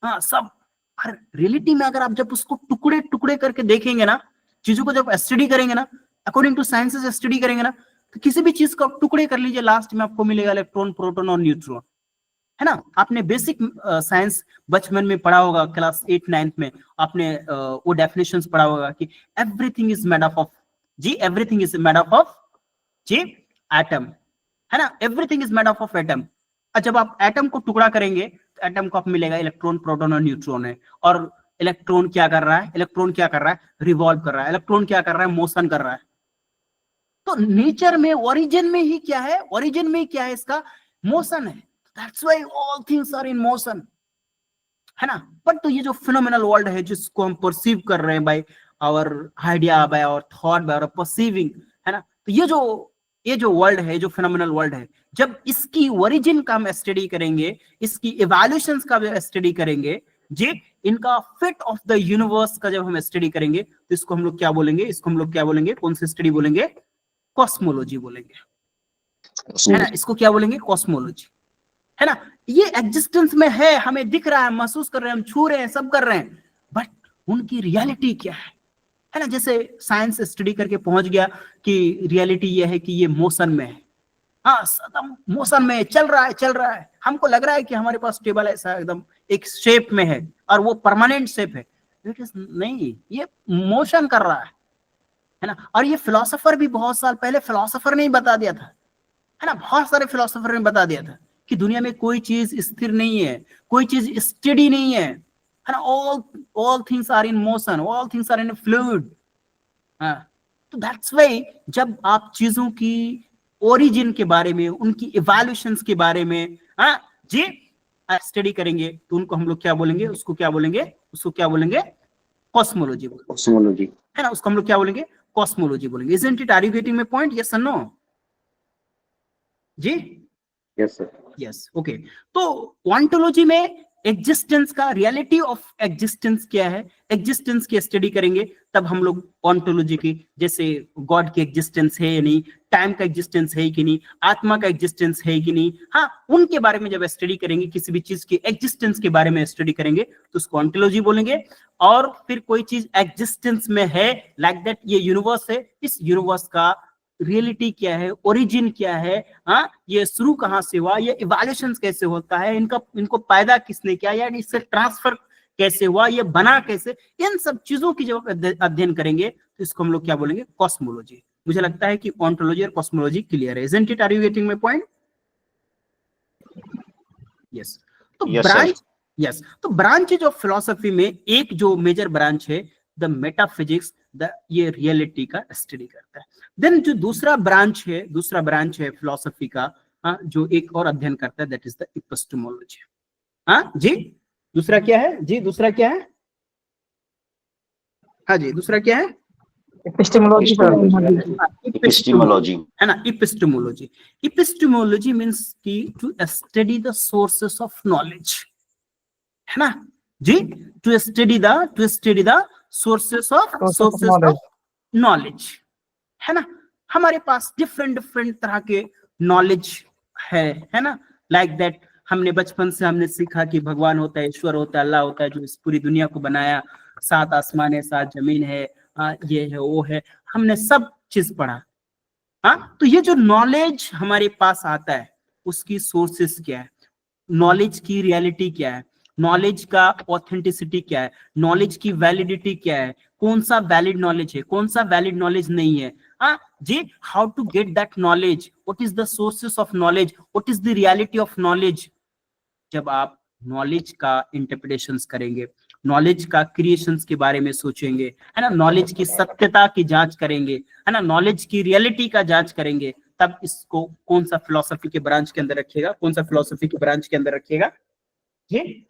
हाँ, सब। हर रियलिटी में अगर आप जब उसको टुकड़े टुकड़े करके देखेंगे ना, चीजों को जब स्टडी करेंगे ना, अकॉर्डिंग टू साइंसेस स्टडी करेंगे ना, तो किसी भी चीज को टुकड़े कर लीजिए, लास्ट में आपको मिलेगा इलेक्ट्रॉन, प्रोटॉन और न्यूट्रॉन, है ना। आपने बेसिक साइंस बचपन में पढ़ा होगा, क्लास 8 9th में आपने वो डेफिनेशंस पढ़ा होगा कि everything is made up of जी, everything is made up of जी एटम, है ना, everything is made up of atom. जब आप एटम को टुकड़ा करेंगे, तो एटम को आप मिलेगा इलेक्ट्रॉन, प्रोटॉन और न्यूट्रॉन है। और इलेक्ट्रॉन क्या कर रहा है? रिवॉल्व कर रहा है। इलेक्ट्रॉन क्या कर रहा है? मोशन कर रहा है। तो नेचर में, ओरिजिन में ही क्या है? ओरिजिन में क्या है? इसका मोशन है। That's why all things are in motion, है ना। बट तो ये जो फिनोमिनल वर्ल्ड है, जिसको हम परसीव कर रहे हैं by our idea, by our thought, by our perceiving, है ना, तो ये जो वर्ल्ड है, जो फिनोमिनल वर्ल्ड है, जब इसकी ओरिजिन का हम स्टडी करेंगे, इसकी इवैल्यूएशंस का स्टडी करेंगे जी, इनका फेट ऑफ द यूनिवर्स का जब हम स्टडी करेंगे, तो इसको हम लोग क्या बोलेंगे? कौन सी स्टडी बोलेंगे? कॉस्मोलॉजी बोलेंगे, है ना। इसको क्या बोलेंगे? कॉस्मोलॉजी, है ना। ये एग्जिस्टेंस में है, हमें दिख रहा है, महसूस कर रहे हैं, हम छू रहे हैं, सब कर रहे हैं, बट उनकी रियलिटी क्या है ना। जैसे साइंस स्टडी करके पहुंच गया कि रियलिटी ये है कि ये मोशन में है, हाँ एकदम मोशन में चल रहा है, हमको लग रहा है कि हमारे पास टेबल ऐसा एकदम एक शेप में है और वो परमानेंट शेप है, इट इज नहीं, ये मोशन कर रहा है ना। और ये फिलोसोफर भी बहुत साल पहले फिलोसोफर ने ही बता दिया था, है ना, बहुत सारे फिलोसोफर ने बता दिया था कि दुनिया में कोई चीज स्थिर नहीं है, कोई चीज स्टेडी नहीं है ना, all things are in motion, all things are in fluid. तो दैट्स व्हाई जब आप चीजों की ओरिजिन के बारे में, उनकी इवैल्यूएशंस के बारे में जी स्टडी करेंगे तो उनको हम लोग क्या बोलेंगे, उसको क्या बोलेंगे, कॉस्मोलॉजी Cosmology. है ना, उसको हम लोग क्या बोलेंगे, कॉस्मोलॉजी बोलेंगे। Isn't it? Are you getting my point? Yes or no? जी Yes, sir. Yes okay. तो ऑन्टोलॉजी में एग्जिस्टेंस का, रियलिटी ऑफ एग्जिस्टेंस क्या है, एग्जिस्टेंस की स्टडी करेंगे, तब हम लोग ऑन्टोलॉजी की, जैसे गॉड की एग्जिस्टेंस है या नहीं, टाइम का एग्जिस्टेंस है कि नहीं, आत्मा का एग्जिस्टेंस है कि नहीं, हाँ उनके बारे में जब स्टडी करेंगे, किसी भी चीज की एग्जिस्टेंस के बारे में स्टडी करेंगे तो उसको ऑन्टोलॉजी बोलेंगे। और फिर कोई चीज एग्जिस्टेंस में है, लाइक दैट ये यूनिवर्स है, इस यूनिवर्स का रियलिटी क्या है, ओरिजिन क्या है, ये शुरू कहां से हुआ, ये इवैल्यूएशन कैसे होता है, इनको पैदा किसने किया, या इससे ट्रांसफर कैसे हुआ, ये बना कैसे, इन सब चीजों की जब अध्ययन करेंगे तो इसको हम लोग क्या बोलेंगे, कॉस्मोलॉजी। मुझे लगता है कि ऑन्टोलॉजी और कॉस्मोलॉजी क्लियर है। Isn't it? Are you getting my point? Yes. तो ब्रांच, यस, तो ब्रांचेज ऑफ फिलोसफी में एक जो मेजर ब्रांच है द मेटाफिजिक्स, ये रियलिटी का स्टडी करता है। देन जो दूसरा ब्रांच है फिलोसफी का, जो एक और अध्ययन करता है, दैट इज द एपिस्टेमोलॉजी। जी दूसरा क्या है, हाँ जी दूसरा क्या है, एपिस्टेमोलॉजी है ना, एपिस्टेमोलॉजी। एपिस्टेमोलॉजी मींस कि to study the sources of knowledge, है ना जी, to study the sources of knowledge, है ना। हमारे पास डिफरेंट तरह के नॉलेज है ना, लाइक दैट हमने बचपन से हमने सीखा कि भगवान होता है, ईश्वर होता है, अल्लाह होता है, जो इस पूरी दुनिया को बनाया, 7 आसमान है, 7 जमीन है, ये है वो है, हमने सब चीज पढ़ा। तो ये जो नॉलेज हमारे पास आता है उसकी सोर्सेस क्या है, नॉलेज की रियलिटी क्या है, नॉलेज का ऑथेंटिसिटी क्या है, नॉलेज की वैलिडिटी क्या है, कौन सा वैलिड नॉलेज है, कौन सा वैलिड नॉलेज नहीं है, जी how to get that knowledge, what is the sources of knowledge, what is the reality of knowledge. जब आप नॉलेज का इंटरप्रिटेशंस करेंगे, नॉलेज का क्रिएशंस के बारे में सोचेंगे, है ना, नॉलेज की सत्यता की जांच करेंगे, है ना, नॉलेज की रियलिटी का जांच करेंगे, तब इसको कौन सा फिलोसफी के ब्रांच के अंदर रखिएगा, कौन सा फिलोसफी के ब्रांच के अंदर रखिएगा, ये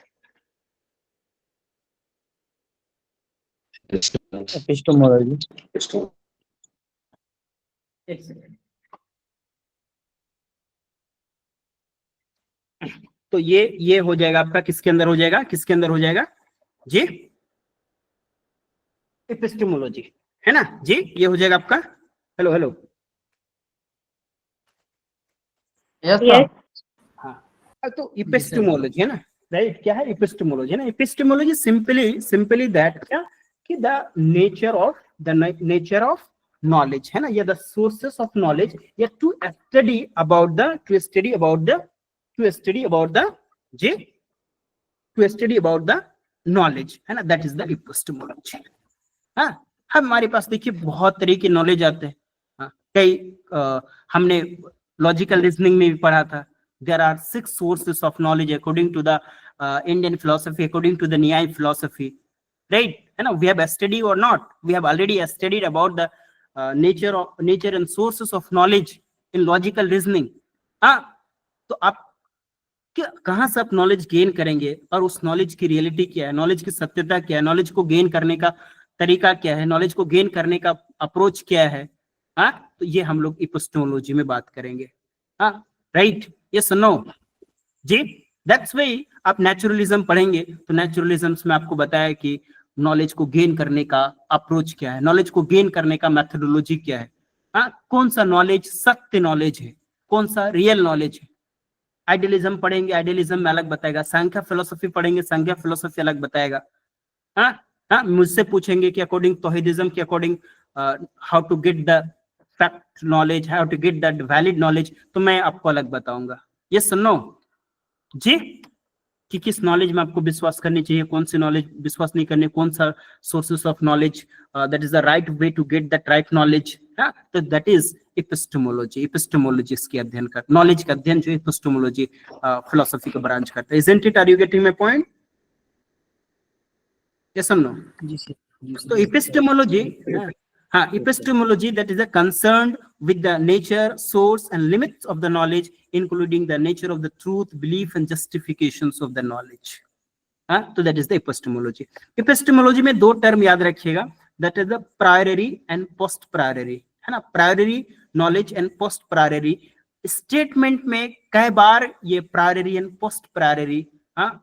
एपिस्टेमोलॉजी। एक सेकंड। तो ये हो जाएगा आपका, किसके अंदर हो जाएगा, जी एपिस्टेमोलॉजी, है ना जी, ये हो जाएगा आपका। Hello Yes. हाँ, तो एपिस्टेमोलॉजी है ना, राइट, क्या है एपिस्टेमोलॉजी, है ना। एपिस्टेमोलॉजी सिंपली दैट, क्या कि द नेचर ऑफ नॉलेज, है ना, या द सोर्सेस ऑफ नॉलेज, या to study about the knowledge, है ना, दैट इज द एपिस्टेमोलॉजी। हमारे पास देखिए बहुत तरह के नॉलेज आते हैं, कई हमने लॉजिकल रीजनिंग में भी पढ़ा था, there are 6 sources of knowledge according to the Indian philosophy, according to the Nyaya philosophy, right, है ना। We have studied or not, we have already studied about the nature and sources of knowledge in logical reasoning. तो आप कहां से आप knowledge gain करेंगे, और उस नॉलेज की रियलिटी क्या है, नॉलेज की सत्यता क्या है, नॉलेज को गेन करने का तरीका क्या है, नॉलेज को गेन करने का अप्रोच क्या है, तो ये हम लोग एपिस्टेमोलॉजी में बात करेंगे, राइट, यस नो जी। दैट्स व्हाई आप नेचुरलिज्म पढ़ेंगे तो नेचुरलिज्म में आपको बताया कि नॉलेज को गेन करने का अप्रोच क्या है, नॉलेज को गेन करने का मेथोडोलॉजी क्या है, कौन सा नॉलेज सत्य नॉलेज है, कौन सा रियल नॉलेज है। आइडियलिज्म पढ़ेंगे, आइडियलिज्म में अलग बताएगा, सांख्य फिलोसफी पढ़ेंगे, सांख्य फिलोसफी अलग बताएगा। मुझसे पूछेंगे कि अकॉर्डिंग तौहीदिज्म के according how to get the fact knowledge, how to get that valid knowledge, तो मैं आपको अलग बताऊंगा। यस नो जी, कि किस नॉलेज में आपको विश्वास करनी चाहिए, कौन सी नॉलेज विश्वास नहीं करनी, कौन सा sources of knowledge that is the right way to get that right knowledge. तो दैट इज एपिस्टेमोलॉजी। एपिस्टेमोलॉजी इसकी अध्ययन कर, नॉलेज का अध्ययन जो एपिस्टेमोलॉजी फिलोसफी का ब्रांच करता है। Isn't it? Are you getting my point? Yes और नो? जी सर। तो epistemology, epistemology, that is concerned with the nature, source and limits of the knowledge, including the nature of the truth, belief and justifications of the knowledge. तो that is the epistemology. Epistemology में दो term याद रखिएगा, that is the priori and post priori, है ना? priori knowledge and post priori. Statement में कई बार ये priori and post priori,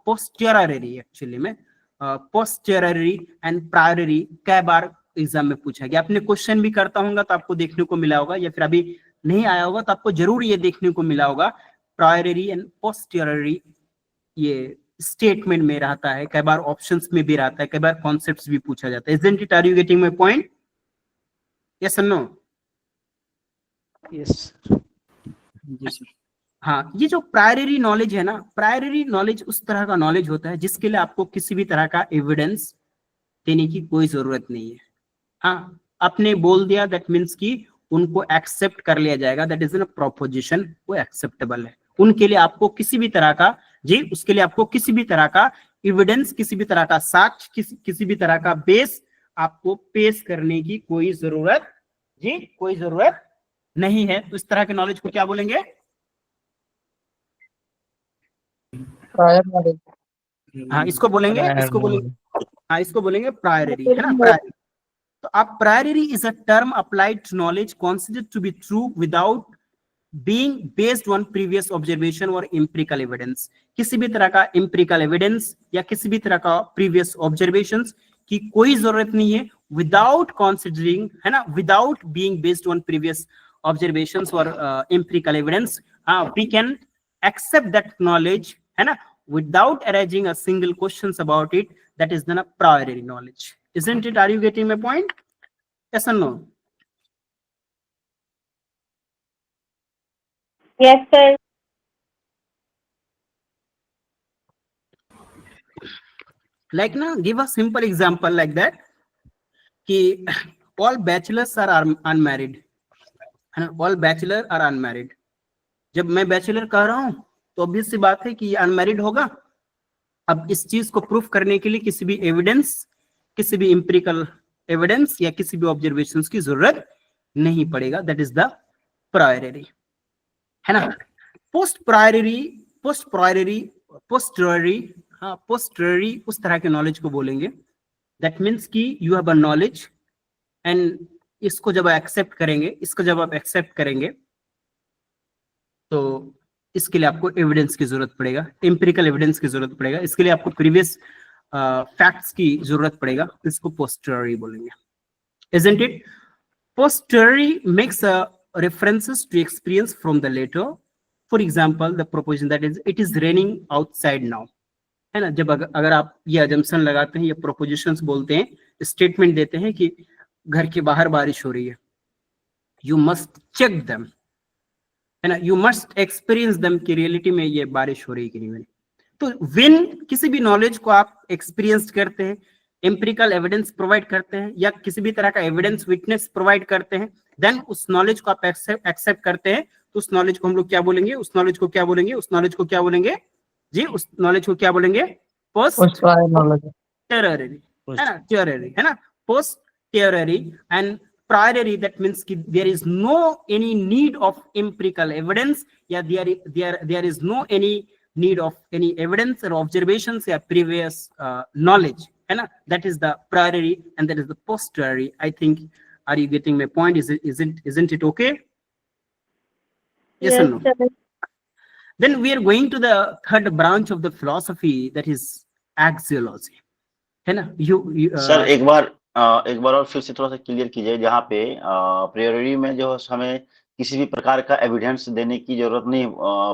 posteriori actually में पोस्टेरियरी एंड प्रायरी कई बार एग्जाम में पूछा गया। आपने क्वेश्चन भी करता होगा तो आपको देखने को मिला होगा, या फिर अभी नहीं आया होगा तो आपको जरूर ये देखने को मिला होगा, प्रायरी एंड पोस्टेरियरी ये स्टेटमेंट में रहता है, कई बार ऑप्शंस में भी रहता है, कई बार कॉन्सेप्ट्स भी पूछा जाता है। Isn't it? Are you getting my point? Yes और नो? यस जी सर। हाँ, ये जो प्रायरी नॉलेज है ना, प्रायरी नॉलेज उस तरह का नॉलेज होता है जिसके लिए आपको किसी भी तरह का एविडेंस देने की कोई जरूरत नहीं है। हाँ, आपने बोल दिया दैट मीन्स कि उनको एक्सेप्ट कर लिया जाएगा, दैट इज एन प्रोपोजिशन, वो एक्सेप्टेबल है। उनके लिए आपको किसी भी तरह का जी, उसके लिए आपको किसी भी तरह का एविडेंस, किसी भी तरह का साक्ष्य, किसी भी तरह का बेस आपको पेश करने की कोई जरूरत जी, कोई जरूरत नहीं है। तो इस तरह के नॉलेज को क्या बोलेंगे? Prior knowledge. हाँ, इसको बोलेंगे, इसको बोलेंगे, हाँ इसको बोलेंगे प्रायरी, है ना? प्रायरी। तो अब priori is a term applied to knowledge considered to be true without being based on previous observation or empirical evidence. किसी भी तरह का एम्पिरिकल एविडेंस या किसी भी तरह का प्रीवियस ऑब्जर्वेशंस की कोई जरूरत नहीं है, विदाउट कंसीडरिंग, है ना, without being based on previous observations और empirical evidence, we can accept that knowledge, है ना, without arising a single questions about it. That is then a priori knowledge. Isn't it? Are you getting my point? Yes or no? Yes, sir. Like now, give a simple example like that कि all bachelors are unmarried, है ना? all bachelor are unmarried. जब मैं bachelor कह रहा हूं तो obvious सी बात है कि ये अनमैरिड होगा। अब इस चीज को प्रूफ करने के लिए किसी भी एविडेंस, किसी भी एम्पिरिकल एविडेंस या किसी भी ऑब्जर्वेशंस की जरूरत नहीं पड़ेगा। दैट इज द प्रायरी, है ना? पोस्ट पोस्टेरियरी उस तरह के नॉलेज को बोलेंगे, दैट मीन्स कि you have a knowledge and इसको जब एक्सेप्ट करेंगे, इसको जब आप एक्सेप्ट करेंगे तो इसके लिए आपको एविडेंस की जरूरत पड़ेगा, एम्पिरिकल एविडेंस की जरूरत पड़ेगा, इसके लिए आपको प्रीवियस फैक्ट्स की जरूरत पड़ेगा, इसको पोस्टेरियरी बोलेंगे। Isn't it? Posteriori makes references to experience from the later. For example, the proposition that is it is raining outside now, है ना? जब अगर आप ये assumption लगाते हैं, ये propositions बोलते हैं, स्टेटमेंट देते हैं कि घर के बाहर बारिश हो रही है, यू मस्ट चेक देम, है ना, यू मस्ट एक्सपीरियंस देम कि रियलिटी में ये बारिश हो रही है कि नहीं। तो व्हेन किसी भी नॉलेज को आप एक्सपीरियंस करते हैं, एम्पिरिकल एविडेंस प्रोवाइड करते हैं या किसी भी तरह का एविडेंस विटनेस प्रोवाइड करते हैं, देन उस नॉलेज को आप एक्सेप्ट करते हैं, तो उस नॉलेज को हम लोग क्या बोलेंगे? उस नॉलेज को क्या बोलेंगे? उस नॉलेज को क्या बोलेंगे जी? उस नॉलेज को क्या बोलेंगे? पोस्टेरियरी, है ना? टेरियरी, है ना? पोस्टेरियरी एंड प्रायरी, that means कि there is no any need of empirical evidence, या there is no any need of any evidence or observations या previous knowledge, है ना? That is the priori and that is the posteriori. I think, are you getting my point? Isn't it okay? Yes or no? Sir. Then we are going to the third branch of the philosophy, that is axiology, है ना? Sir एक बार और फिर से थोड़ा सा clear कीजिए, जहाँ पे प्रायोरी में जो हमें किसी भी प्रकार का एविडेंस देने की जरूरत नहीं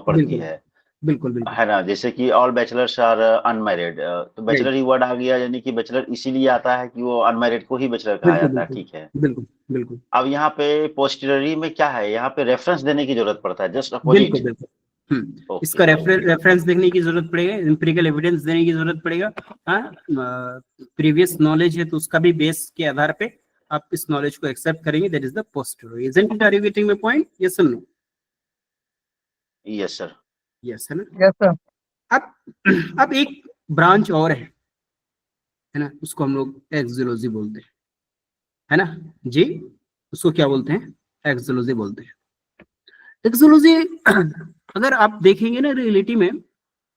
पड़ती है, बिल्कुल बिल्कुल है ना, जैसे कि ऑल बैचलर्स आर अनमैरिड, तो बैचलर ही वर्ड आ गया, यानी कि बैचलर इसीलिए आता है कि वो अनमैरिड को ही बैचलर कहा बिल्कुल जाता है, बिल्कुल ठीक है। बिल्कुल बिल्कुल अब यहाँ पे पोस्टेरियरी में क्या है, यहाँ पे रेफरेंस देने की जरूरत पड़ता है, जस्ट बिल्कुल अपोजिट। बिल्कुल ओके इसका ओके। रेफरेंस देखने की जरूरत पड़ेगा, एम्पिरिकल एविडेंस देने की जरूरत पड़ेगा। हाँ, प्रीवियस नॉलेज है तो उसका भी बेस के आधार पे आप इस नॉलेज को एक्सेप्ट करेंगे, that is the posteriori. Isn't it, are you getting my point? Yes और नो? Yes sir. यस है ना। Yes sir. अब एक ब्रांच और है ना, उसको हम लोग एक्सोलॉजी बोलते हैं, है ना जी। उसको क्या बोलते हैं? एक्सोलॉजी बोलते हैं। एक्सोलॉजी अगर आप देखेंगे ना रियलिटी में,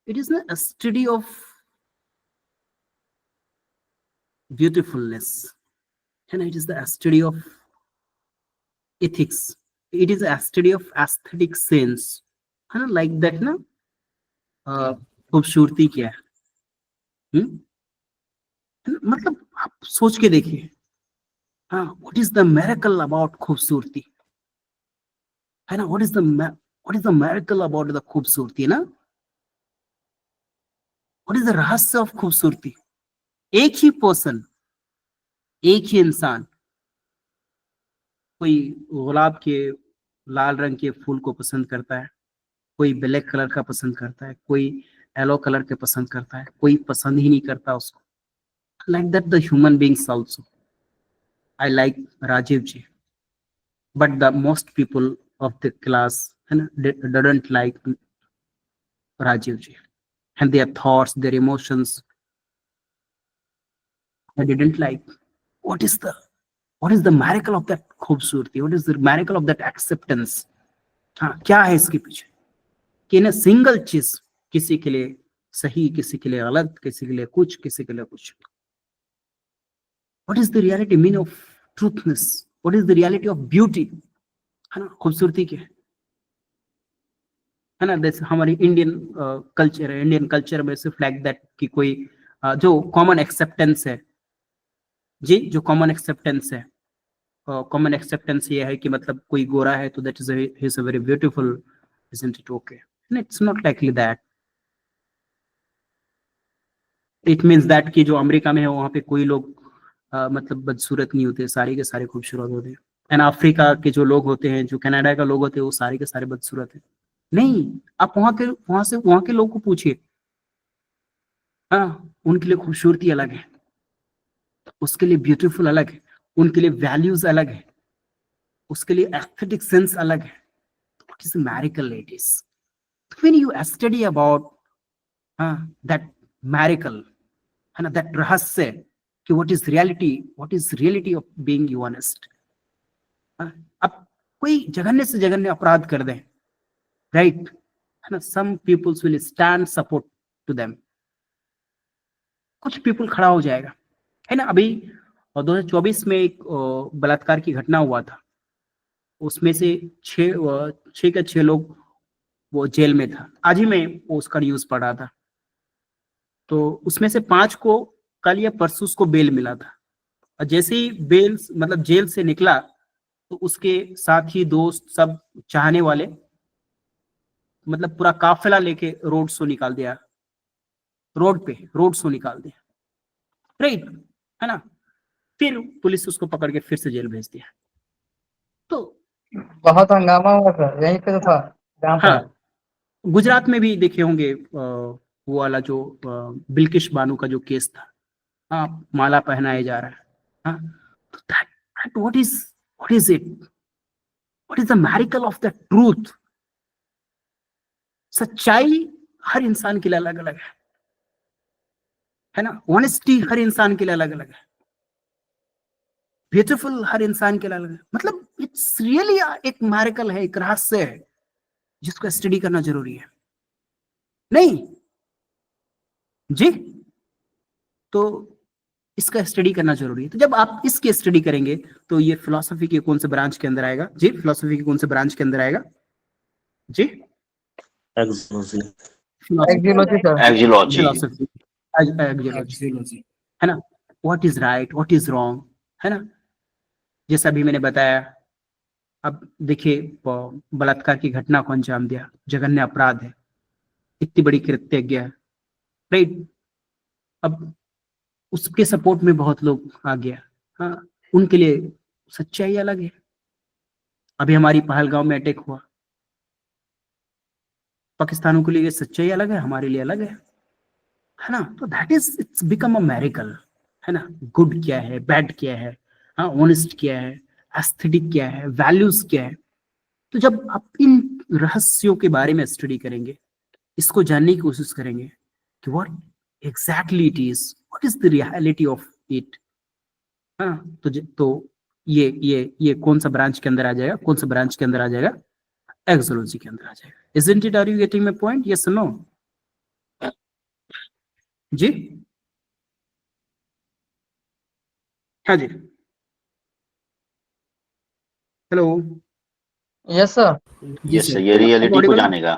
इट इज ना स्टडी ऑफ ब्यूटीफुलनेस, है ना। It is the study of ethics, it is study of aesthetic sense, है ना, लाइक दैट ना। खूबसूरती क्या है? हम्म? मतलब आप सोच के देखिए, हाँ, what is the miracle about खूबसूरती, है ना। What is the miracle about the खूबसूरती, है ना। व्हाट इज द रहस्य ऑफ खूबसूरती? एक ही पर्सन, एक ही इंसान, कोई गुलाब के लाल रंग के फूल को पसंद करता है, कोई ब्लैक कलर का पसंद करता है, कोई येलो कलर के पसंद करता है, कोई पसंद ही नहीं करता उसको। Like that the human beings also. I like Rajiv ji, but the most people of the class, है ना, don't like Rajiv ji, and their thoughts, their emotions, I didn't like. What is the what is the miracle of that खूबसूरती? What is the miracle of that acceptance? हाँ, क्या है इसके पीछे? कि ना सिंगल चीज किसी के लिए सही, किसी के लिए गलत, किसी के लिए कुछ, किसी के लिए कुछ। What is the reality mean of truthness? What is the reality of beauty? है ना, खूबसूरती क्या है ना। जैसे हमारी इंडियन कल्चर है, इंडियन कल्चर में सिर्फ लाइक दैट कि कोई जो कॉमन एक्सेप्टेंस है जी, जो कॉमन एक्सेप्टेंस है, कॉमन एक्सेप्टेंस ये है कि मतलब कोई गोरा है तो that is he is a very beautiful, isn't it okay? And it's not likely that. It means that कि जो अमेरिका में है वहां पे कोई लोग मतलब बदसूरत नहीं होते, सारे के सारे खूबसूरत होते हैं। एंड अफ्रीका के जो लोग होते हैं, जो कनाडा का लोग होते हैं, वो सारे के सारे बदसूरत है। नहीं, आप वहां के लोग को पूछिए, हाँ, उनके लिए खूबसूरती अलग है, उसके लिए ब्यूटीफुल अलग है, उनके लिए वैल्यूज अलग है, उसके लिए एस्थेटिक सेंस अलग है। What is the miracle it is? When you study about that miracle, है ना, that रहस्य कि what is reality of being honest. अब कोई जघन्य से जघन्य अपराध कर दें, राइट, है ना, some peoples will stand support to them. कुछ पीपल खड़ा हो जाएगा, है ना। अभी 2024 में एक बलात्कार की घटना हुआ था, उसमें से छह के छह लोग वो जेल में था। आज ही मैं वो उसका न्यूज पढ़ रहा था, तो उसमें से 5 को कल या परसों उसको बेल मिला था। और जैसे ही बेल मतलब जेल से निकला तो उसके साथ ही दोस्त सब चाहने वाले मतलब पूरा काफिला लेके रोड शो निकाल दिया, रोड शो निकाल दिया, राइट, है ना। फिर पुलिस उसको पकड़ के फिर से जेल भेज दिया। तो बहुत हंगामा हुआ सर, यहीं पे तो था जहाँ पे। हाँ, गुजरात में भी देखे होंगे वो वाला जो बिल्किश बानो का जो केस था, हाँ, माला पहनाया जा रहा है, हाँ, तो that what is it? What is the miracle of the truth? सच्चाई हर इंसान के लिए अलग अलग है ना। ऑनेस्टी हर इंसान के लिए अलग अलग है, ब्यूटीफुल हर इंसान के लिए अलग है। मतलब इट्स रियली एक मैरिकल है, एक रहस्य है जिसको स्टडी करना जरूरी है, नहीं जी। तो इसका स्टडी करना जरूरी है। तो जब आप इसकी स्टडी करेंगे तो ये फिलोसफी के कौन से ब्रांच के अंदर आएगा जी? फिलोसफी के कौन से ब्रांच के अंदर आएगा जी? एक्सोलॉजी। एक्जियोलॉजी सर। एक्जियोलॉजी। फिलोसफी, एक्जियोलॉजी, है ना। What is right, what is wrong, है ना, जैसा भी मैंने बताया। अब देखिए, बलात्कार की घटना को अंजाम दिया, जघन्य अपराध है, इतनी बड़ी कृतज्ञ है, राइट। अब उसके सपोर्ट में बहुत लोग आ गया, हाँ, उनके लिए सच्चाई अलग है। अभी हमारी पहलगांव में अटैक हुआ, पाकिस्तानों के लिए सच्चाई अलग है, हमारे लिए अलग है ना। तो that is it's become a miracle, है ना। गुड क्या है, बैड क्या है, हाँ, ऑनेस्ट क्या है, एस्थेटिक क्या है, वैल्यूज क्या है। तो जब आप इन रहस्यों के बारे में स्टडी करेंगे, इसको जानने की कोशिश करेंगे कि what exactly it is, what is the reality of it, हाँ, तो ये कौन सा ब्रांच के अंदर आ जाएगा, कौन सा ब्रांच के अंदर आ जाएगा, एक्सोलॉजी के अंदर आ जाएगा। Isn't it? Are you getting my point? Yes or no? जी, हाँ जी, hello, yes sir. Yes sir, ये रियलिटी को जानेगा।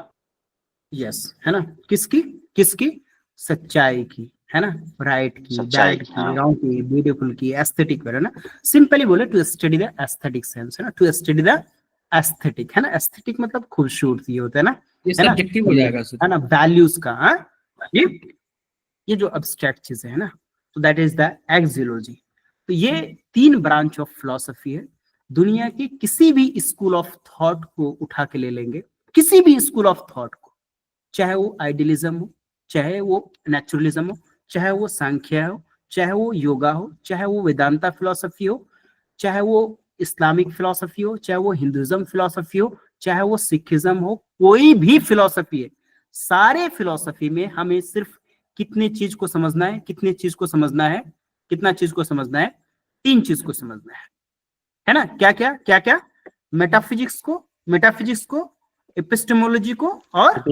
यस, है ना। किसकी किसकी सच्चाई की, है ना, राइट की, सच्चाई बैड की, की, हाँ। रॉन्ग की, ब्यूटीफुल की, एस्थेटिक, है ना। सिंपली बोले to study the aesthetic sense, है ना, टू स्टडी द एस्थेटिक, है ना। एस्थेटिक मतलब खूबसूरती होता है ना, ये है ना, सब्जेक्टिव हो जाएगा सर। है ना, वैल्यूज का, हाँ, ये जो अब्स्ट्रैक्ट चीजें है ना, तो दैट इज द एक्सियोलॉजी। तो ये 3 ब्रांच ऑफ फिलोसफी है। दुनिया के किसी भी स्कूल ऑफ थॉट को उठा के ले लेंगे, किसी भी स्कूल ऑफ थॉट को, चाहे वो आइडियलिज्म हो, चाहे वो नेचुरलिज्म हो, चाहे वो सांख्य हो, चाहे वो योगा हो, चाहे वो वेदांता फिलोसफी हो, चाहे वो इस्लामिक फिलोसफी हो, चाहे वो हिंदुइज्म फिलोसफी हो, चाहे वो सिखिज्म हो, कोई भी फिलोसफी है, सारे फिलोसफी में हमें सिर्फ कितने चीज को समझना है, कितने चीज को समझना है, कितना चीज को समझना है, 3 चीज को समझना है ना। क्या क्या क्या क्या, मेटाफिजिक्स को, एपिस्टेमोलॉजी को, और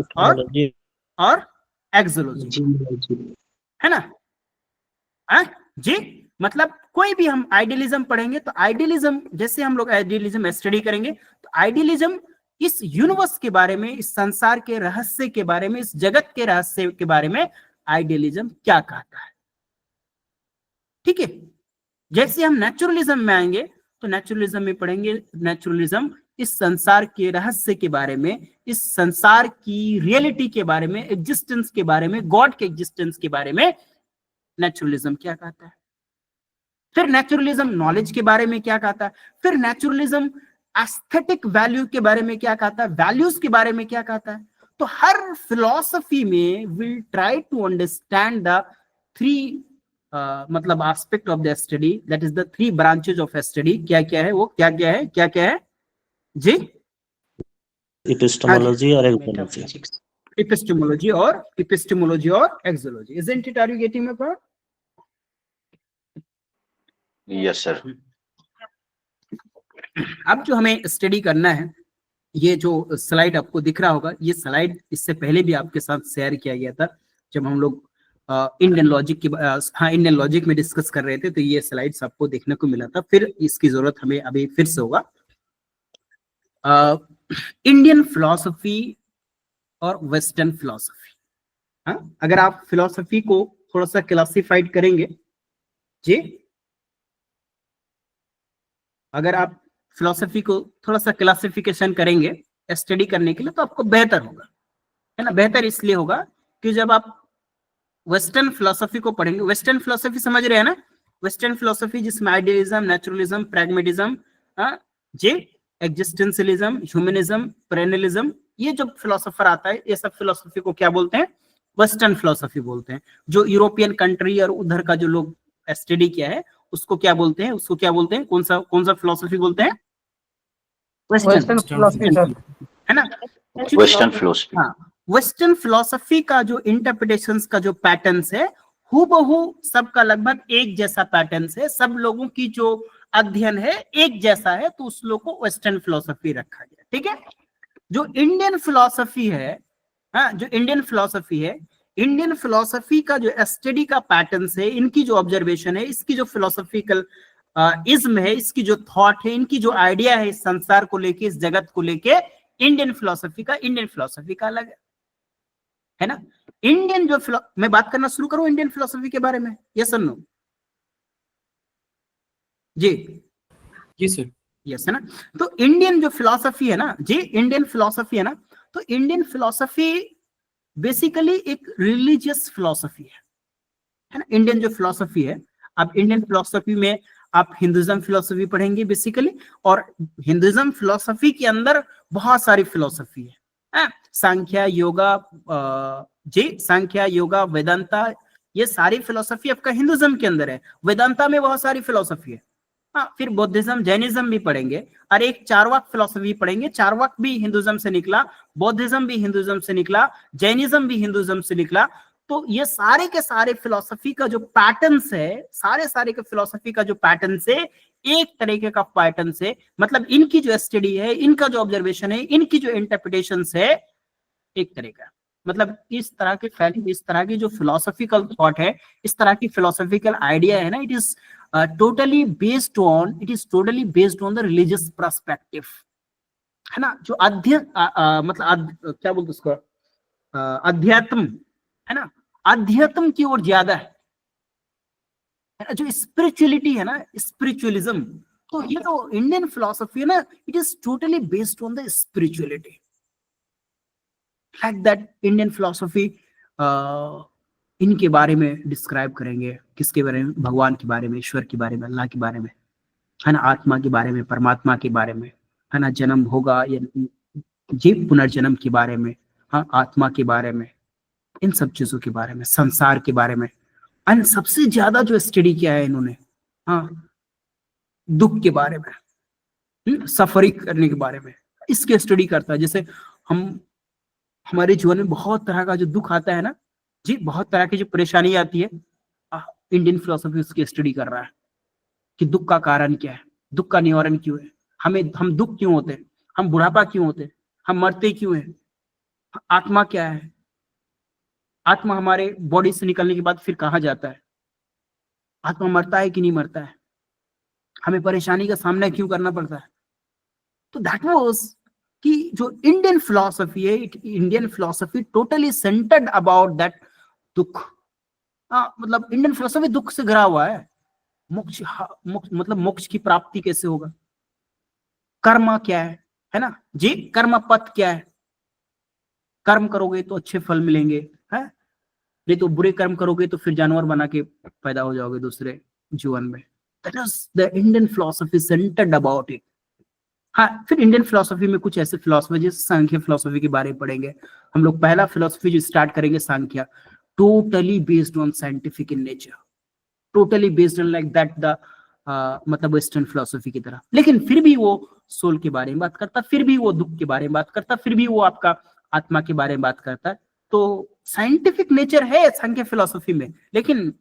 एक्सोलॉजी, है ना। जी, मतलब कोई भी हम आइडियलिज्म पढ़ेंगे तो आइडियलिज्म, जैसे हम लोग आइडियलिज्म स्टडी करेंगे तो आइडियलिज्म इस यूनिवर्स के बारे में, इस संसार के रहस्य के बारे में, इस जगत के रहस्य के बारे में आइडियलिज्म क्या कहता है, ठीक है। जैसे हम नेचुरलिज्म में आएंगे तो नेचुरलिज्म में पढ़ेंगे, नेचुरलिज्म इस संसार के रहस्य के बारे में, इस संसार की रियलिटी के बारे में, एग्जिस्टेंस के बारे में, गॉड के एग्जिस्टेंस के बारे में नेचुरलिज्म क्या कहता है। फिर नेचुरलिज्म नॉलेज के बारे में क्या कहता है, फिर नेचुरलिज्म एस्थेटिक वैल्यू के बारे में क्या कहता है, वैल्यूज के बारे में क्या कहता है। तो हर फिलॉसफी में will try to understand the 3 मतलब aspect of the study, that is the 3 branches of study. क्या क्या है वो, क्या क्या है, क्या क्या है जी, एपिस्टेमोलॉजी और एक्सोलॉजी, एपिस्टेमोलॉजी और एक्सोलॉजी। Isn't it? Are you getting my point? Yes sir. अब जो हमें स्टडी करना है, ये जो स्लाइड आपको दिख रहा होगा, ये स्लाइड इससे पहले भी आपके साथ शेयर किया गया था जब हम लोग इंडियन लॉजिक की इंडियन लॉजिक में डिस्कस कर रहे थे, तो ये स्लाइड्स आपको देखने को मिला था। फिर इसकी जरूरत हमें अभी फिर से होगा। इंडियन फिलॉसफी और वेस्टर्न फिलॉसफी, हाँ, अगर आप फिलॉसफी को थोड़ा सा क्लासिफाइड करेंगे जी, अगर आप फिलॉसफी को थोड़ा सा क्लासिफिकेशन करेंगे स्टडी करने के लिए तो आपको बेहतर होगा, है ना। बेहतर इसलिए होगा कि जब आप वेस्टर्न फिलॉसफी को पढ़ेंगे, वेस्टर्न फिलॉसफी समझ रहे हैं ना, वेस्टर्न फिलॉसफी जिसमें आइडियलिज्म, नेचुरलिज्म, प्रैग्मेटिज्म, जी, एग्जिस्टेंशियलिज्म, ह्यूमनिज्म, पेरेनियलिज्म, ये जो फिलोसोफर आता है, ये सब फिलोसफी को क्या बोलते हैं, वेस्टर्न फिलोसफी बोलते हैं। जो यूरोपियन कंट्री और उधर का जो लोग स्टडी किया है उसको क्या बोलते हैं, उसको क्या बोलते हैं, कौन सा फिलोसफी बोलते हैं, वेस्टर्न फिलॉसफी सर, है ना। वेस्टर्न फिलोसफी, हाँ, वेस्टर्न फिलोसफी का जो इंटरप्रिटेशंस का जो पैटर्न्स है, हूबहू सबका लगभग एक जैसा पैटर्न्स है, सब लोगों की जो अध्ययन है एक जैसा है, तो उस लोग को वेस्टर्न फिलोसफी रखा गया, ठीक है। जो इंडियन फिलोसफी है, हाँ, जो इंडियन फिलोसफी है, इंडियन फिलोसफी का जो स्टडी का पैटर्न्स है, इनकी जो ऑब्जर्वेशन है, इसकी जो फिलोसफिकल इज्म है, इसकी जो थॉट है, इनकी जो आइडिया है इस संसार को लेके, इस जगत को लेके, इंडियन फिलोसफी का अलग है ना। इंडियन जो मैं बात करना शुरू करूं इंडियन फिलोसफी के बारे में, यस और नो जी, जी सर, यस है ना। तो इंडियन जो फिलोसफी है ना जी, इंडियन फिलोसफी है ना, तो इंडियन फिलोसफी बेसिकली एक रिलीजियस फिलॉसफी है ना। इंडियन जो फिलॉसफी है, अब इंडियन फिलॉसफी में आप हिंदुइज्म फिलॉसफी पढ़ेंगे बेसिकली, और हिंदुइज्म फिलॉसफी के अंदर बहुत सारी फिलॉसफी है, सांख्या योगा, सांख्या योगा वेदांता, ये सारी फिलॉसफी आपका हिंदुइज्म के अंदर है। वेदांता में बहुत सारी फिलॉसफी है। हाँ, फिर बौद्धिज्म जैनिज्म भी पढ़ेंगे, और एक चारवाक फिलॉसफी पढ़ेंगे। चारवाक भी हिंदुइज्म से निकला, बौद्धिज्म भी हिंदुइज्म से निकला, जैनिज्म भी हिंदुइज्म से निकला। तो ये सारे के सारे फिलॉसफी का जो पैटर्न्स है, सारे के फिलॉसफी का जो पैटर्न्स है, एक तरीके का पैटर्न्स है। मतलब इनकी जो स्टडी है, इनका जो ऑब्जर्वेशन है, इनकी जो इंटरप्रिटेशंस है, एक तरीका, मतलब इस तरह की जो फिलोसॉफिकल थॉट है, इस तरह की फिलोसॉफिकल आइडिया है ना, it is totally based on the religious perspective, है ना। जो क्या बोलते उसको, अध्यात्म, है ना, अध्यात्म की ओर ज्यादा है ना। जो स्पिरिचुअलिटी है ना, स्पिरिचुअलिज्म, तो ये जो इंडियन फिलोसफी है ना, it is totally based on the spirituality. Like that Indian philosophy इनके बारे में डिस्क्राइब करेंगे, किसके बारे में, भगवान के बारे में, ईश्वर के बारे में, अल्लाह के बारे में, है ना, आत्मा के बारे में, परमात्मा के बारे में, है ना, जन्म होगा या जी, पुनर्जन्म के बारे में, हाँ, आत्मा के बारे में, इन सब चीजों के बारे में, संसार के बारे में। एंड सबसे ज्यादा जो स्टडी किया है इन्होंने, हाँ, दुख के बारे में, सफरिंग करने के बारे में, इसके स्टडी करता है। जैसे हमारे जीवन में बहुत तरह का जो दुख आता है ना जी, बहुत तरह की जो परेशानी आती है, इंडियन फिलोसफी उसकी स्टडी कर रहा है कि दुख का कारण क्या है, दुख का निवारण क्यों है, हम दुख क्यों होते हैं, हम बुढ़ापा क्यों होते हैं, हम मरते क्यों हैं, आत्मा क्या है, आत्मा हमारे बॉडी से निकलने के बाद फिर कहाँ जाता है, आत्मा मरता है कि नहीं मरता है, हमें परेशानी का सामना क्यों करना पड़ता है। तो दैट वाज कि जो इंडियन फिलॉसफी है, Indian philosophy totally centred about that दुख। मतलब इंडियन फिलॉसफी दुख से घिरा हुआ है। मोक्ष, मतलब मोक्ष की प्राप्ति कैसे होगा, कर्म क्या है ना जी, कर्म पथ क्या है, कर्म करोगे तो अच्छे फल मिलेंगे, है, नहीं तो बुरे कर्म करोगे तो फिर जानवर बना के पैदा हो जाओगे दूसरे जीवन में। That is the Indian philosophy centred about it. हाँ, फिर इंडियन फिलोसफी में कुछ ऐसे फिलोसफी, जैसे सांख्य फिलोसफी के बारे में पढ़ेंगे हम लोग। पहला फिलोसफी जो स्टार्ट करेंगे Samkhya, totally based on scientific in nature, totally based on like that the मतलब वेस्टर्न फिलोसफी की तरह। लेकिन फिर भी वो सोल के बारे में बात करता, फिर भी वो दुख के बारे में बात करता, फिर भी वो आपका आत्मा के बारे में बात करता है। तो साइंटिफिक नेचर है सांख्य फिलोसफी में, लेकिन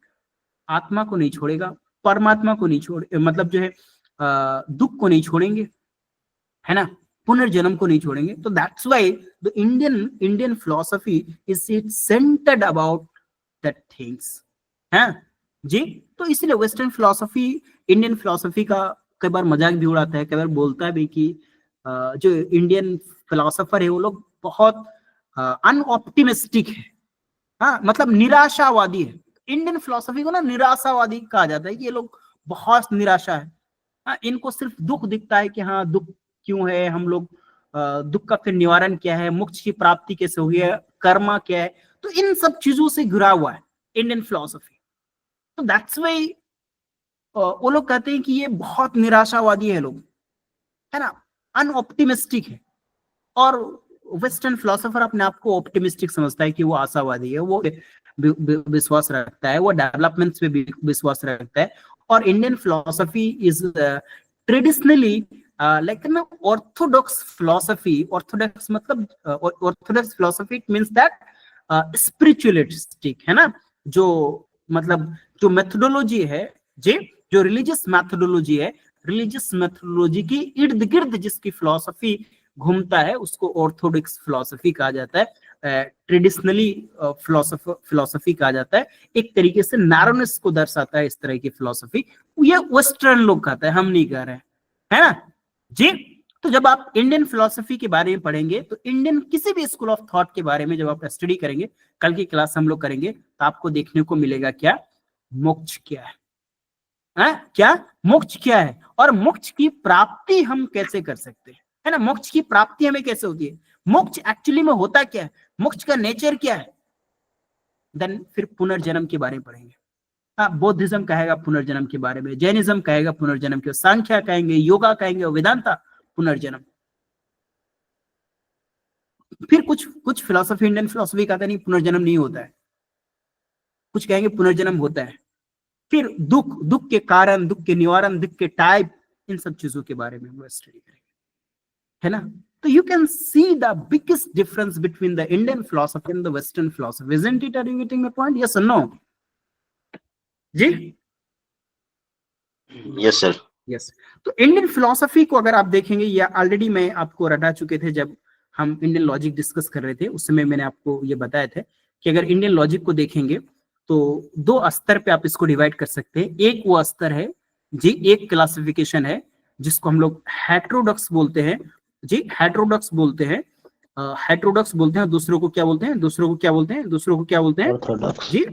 आत्मा को नहीं छोड़ेगा, परमात्मा को नहीं छोड़े, मतलब जो है दुख को नहीं छोड़ेंगे, है ना, पुनर्जन्म को नहीं छोड़ेंगे। तो that's why the Indian philosophy is it centred about that things, है जी। तो इसलिए वेस्टर्न फिलोसफी इंडियन फिलोसफी का कई बार मजाक भी उड़ाता है, कई बार बोलता है कि जो इंडियन फिलोसफर है वो लोग बहुत अनऑप्टिमिस्टिक है, हाँ, मतलब निराशावादी है। इंडियन फिलोसफी को ना निराशावादी कहा जाता है कि ये लोग बहुत निराशा है, हाँ, इनको सिर्फ दुख दिखता है कि हाँ दुख क्यों है, हम लोग दुख का फिर निवारण क्या है, मोक्ष की प्राप्ति कैसे हुई है, कर्मा क्या है। तो इन सब चीजों से घिरा हुआ है इंडियन फिलोसफी। तो दैट्स व्हाई वो लोग कहते हैं कि ये बहुत निराशावादी है लोग, है ना, अनऑप्टिमिस्टिक है। और वेस्टर्न फिलोसोफर अपने आप को ऑप्टिमिस्टिक समझता है कि वो आशावादी है, वो विश्वास रखता है, वो डेवलपमेंट्स पे विश्वास रखता है। और Indian philosophy is traditionally like ना ऑर्थोडॉक्स फिलोसफी। ऑर्थोडॉक्स मतलब Orthodox philosophy means that spiritualistic, है ना, जो मतलब जो मेथोडोलॉजी है जी, जो रिलीजियस मेथोडोलॉजी है, रिलीजियस मेथोडोलॉजी की इर्द गिर्द जिसकी फिलोसफी घूमता है उसको ऑर्थोडॉक्स फिलोसफी कहा जाता है, ट्रेडिशनली फिलोसफी कहा जाता है। एक तरीके से नैरोनेस को दर्शाता है इस तरह की फिलोसफी। ये वेस्टर्न लोग कहते हैं, हम नहीं कह रहे हैं, है ना जी। तो जब आप इंडियन फिलोसफी के बारे में पढ़ेंगे, तो इंडियन किसी भी स्कूल ऑफ थॉट के बारे में जब आप स्टडी करेंगे, कल की क्लास हम लोग करेंगे, तो आपको देखने को मिलेगा क्या, मोक्ष क्या है, क्या मोक्ष क्या है, और मोक्ष की प्राप्ति हम कैसे कर सकते हैं, है ना, मोक्ष की प्राप्ति हमें कैसे होती है, मोक्ष एक्चुअली में होता क्या है। मोक्ष का नेचर क्या है, देन फिर पुनर्जन्म के बारे में पढ़ेंगे। हाँ, बौद्धिज्म कहेगा पुनर्जन्म के बारे में, जैनिज्म कहेगा पुनर्जन्म के, सांख्या कहेंगे, योगा कहेंगे, वेदांता पुनर्जन्म। फिर कुछ फिलोसफी, इंडियन फिलोसफी कहता नहीं पुनर्जन्म नहीं होता है, कुछ कहेंगे पुनर्जन्म होता है। फिर दुख के कारण, दुख के निवारण, दुख के टाइप, इन सब चीजों के बारे में वो स्टडी करेंगे, है ना। तो you can see the biggest difference between the Indian philosophy and the western philosophy, isn't it? Are you getting my point? Yes और नो? जी यस सर। यस। तो इंडियन फिलोसफी को अगर आप देखेंगे, या ऑलरेडी मैं आपको रटा चुके थे जब हम इंडियन लॉजिक डिस्कस कर रहे थे, उस समय मैंने आपको ये बताया था कि अगर इंडियन लॉजिक को देखेंगे तो दो स्तर पे आप इसको डिवाइड कर सकते हैं। एक वो स्तर है जी, एक क्लासिफिकेशन है जिसको हम लोग हेटेरोडॉक्स बोलते हैं जी, हेटेरोडॉक्स बोलते हैं, हेटेरोडॉक्स बोलते हैं। दूसरों को क्या बोलते हैं? दूसरों को क्या बोलते हैं? दूसरों को क्या बोलते हैं जी?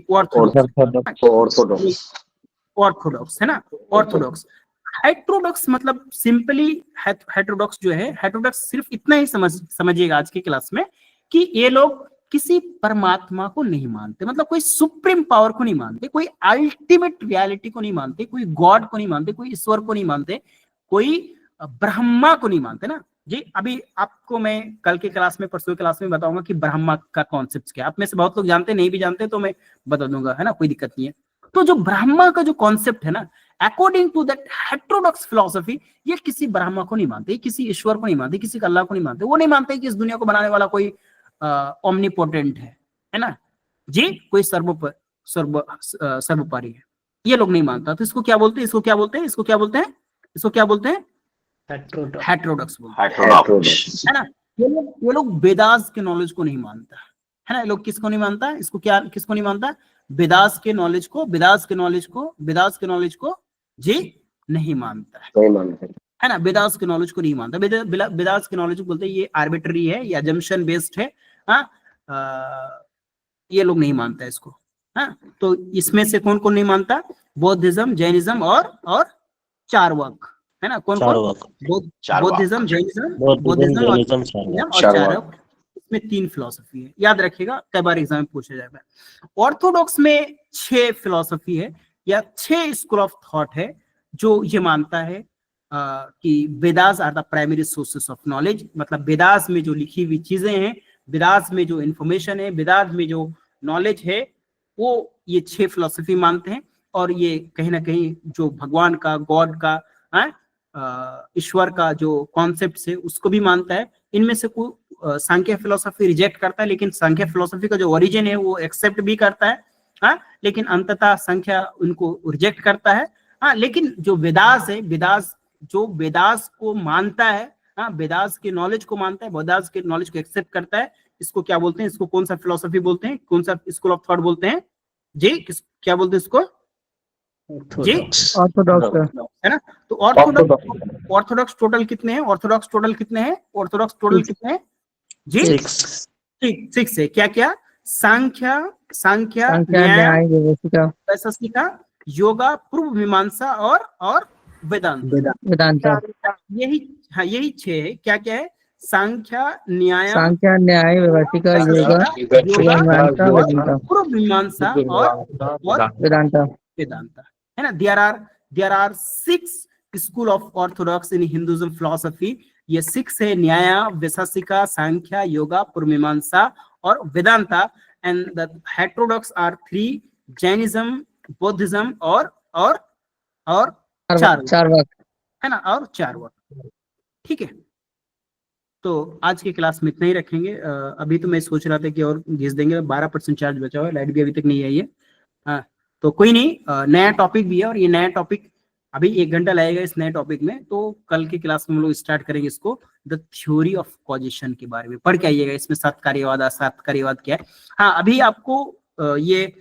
ऑर्थोडॉक्स, है ना, ऑर्थोडॉक्स। हेटेरोडॉक्स मतलब सिंपली, हेटेरोडॉक्स जो है, हेटेरोडॉक्स सिर्फ इतना ही समझिएगा आज की क्लास में कि ये लोग किसी परमात्मा को नहीं मानते, मतलब कोई सुप्रीम पावर को नहीं मानते, कोई अल्टीमेट रियलिटी को नहीं मानते, कोई गॉड को नहीं मानते, कोई ईश्वर को नहीं मानते, कोई ब्रह्मा को नहीं मानते ना जी। अभी आपको मैं कल के क्लास में, परसों क्लास में बताऊंगा कि ब्रह्मा का कॉन्सेप्ट क्या है। आप में से बहुत लोग जानते, नहीं भी जानते तो मैं बता दूंगा, है ना, कोई दिक्कत नहीं है। तो जो ब्रह्मा का जो कॉन्सेप्ट है ना, according to that heterodox philosophy, ये किसी ब्रह्मा को नहीं मानते, किसी ईश्वर को नहीं मानते, किसी अल्लाह को नहीं मानते। वो नहीं मानते कि इस दुनिया को बनाने वाला कोई ओमनीपोटेंट है ना जी, कोई सर्वोपरि है, ये लोग नहीं मानता। तो इसको क्या बोलते हैं? इसको क्या बोलते हैं? इसको क्या बोलते हैं? इसको क्या बोलते हैं? हेटेरोडॉक्स बोलते हैं, है ना। ये लोग वेदास के नॉलेज को नहीं मानता, है ना। ये लोग किसको नहीं मानता? इसको क्या, किसको नहीं मानता? वेदास के नॉलेज को, वेदास के नॉलेज को जी नहीं मानता है ना। वेदास के नॉलेज को नहीं मानता। वेदास के नॉलेज को बोलते हैं ये आर्बिट्ररी है, या जम्पशन बेस्ड है। ये लोग नहीं मानता इसको। हाँ, तो इसमें से कौन कौन नहीं मानता? बौद्धिज्म, जैनिज्म और चार्वाक, है ना। कौन कौन? बौद्धिज्म, जैनिज्म और चार्वाक। इसमें 3 फिलोसफी है, याद रखिएगा, कई बार एग्जाम में पूछा जाएगा। ऑर्थोडॉक्स में 6 फिलोसफी है या 6 स्कूल ऑफ थॉट है जो ये मानता है कि Vedas are the primary sources of knowledge, मतलब वेदास में जो लिखी हुई चीजें हैं, वेदास में जो इंफॉर्मेशन है, वेदास में जो नॉलेज है, वो ये 6 फिलोसफी मानते हैं। और ये कहीं ना कहीं जो भगवान का, गॉड का, ईश्वर का जो कॉन्सेप्ट है उसको भी मानता है। इनमें से कोई सांख्य फिलोसफी रिजेक्ट करता है, लेकिन सांख्य फिलोसफी का जो ओरिजिन है वो एक्सेप्ट भी करता है, लेकिन अंततः संख्या उनको रिजेक्ट करता है। लेकिन जो वेदास है, जो वेदास को मानता है, वेदास के नॉलेज को मानता है, वेदास के नॉलेज को एक्सेप्ट करता है, इसको क्या बोलते हैं? इसको कौन सा फिलोसफी बोलते हैं? कौन सा स्कूल ऑफ थॉट बोलते हैं जी? क्या बोलते हैं इसको जी? ऑर्थोडॉक्स, है ना। तो ऑर्थोडॉक्स टोटल कितने हैं? ऑर्थोडॉक्स टोटल कितने हैं जी? 6 है। क्या क्या? सांख्या, न्याय, वैशेषिका, योगा, पूर्व मीमांसा और वेदांत। यही 6 है। क्या क्या है? सांख्या, न्याय, वैशेषिका, योगा, पूर्व मीमांसा और वेदांत, है ना। There are 6 school of orthodox in Hinduism philosophy. ये 6 है: न्याय, वैशेषिका, सांख्या, योगा, पूर्व मीमांसा और Vedanta. And the heterodox are 3: Jainism, Buddhism और चार्वाक, है ना, और चार्वाक। ठीक है, तो आज की क्लास में इतना ही रखेंगे। अभी तो मैं सोच रहा था कि और घिस देंगे, 12% चार्ज बचा हुआ है, लाइट भी अभी तक नहीं आई है। तो कोई नहीं, नया टॉपिक भी है, और ये नया टॉपिक अभी 1 घंटा लगेगा इस नए टॉपिक में। तो कल की क्लास में हम लोग स्टार्ट करेंगे इसको, द थ्योरी ऑफ कॉजेशन के बारे में पढ़ के आइएगा। इसमें 7 कार्यवाद क्या है। हाँ, अभी आपको ये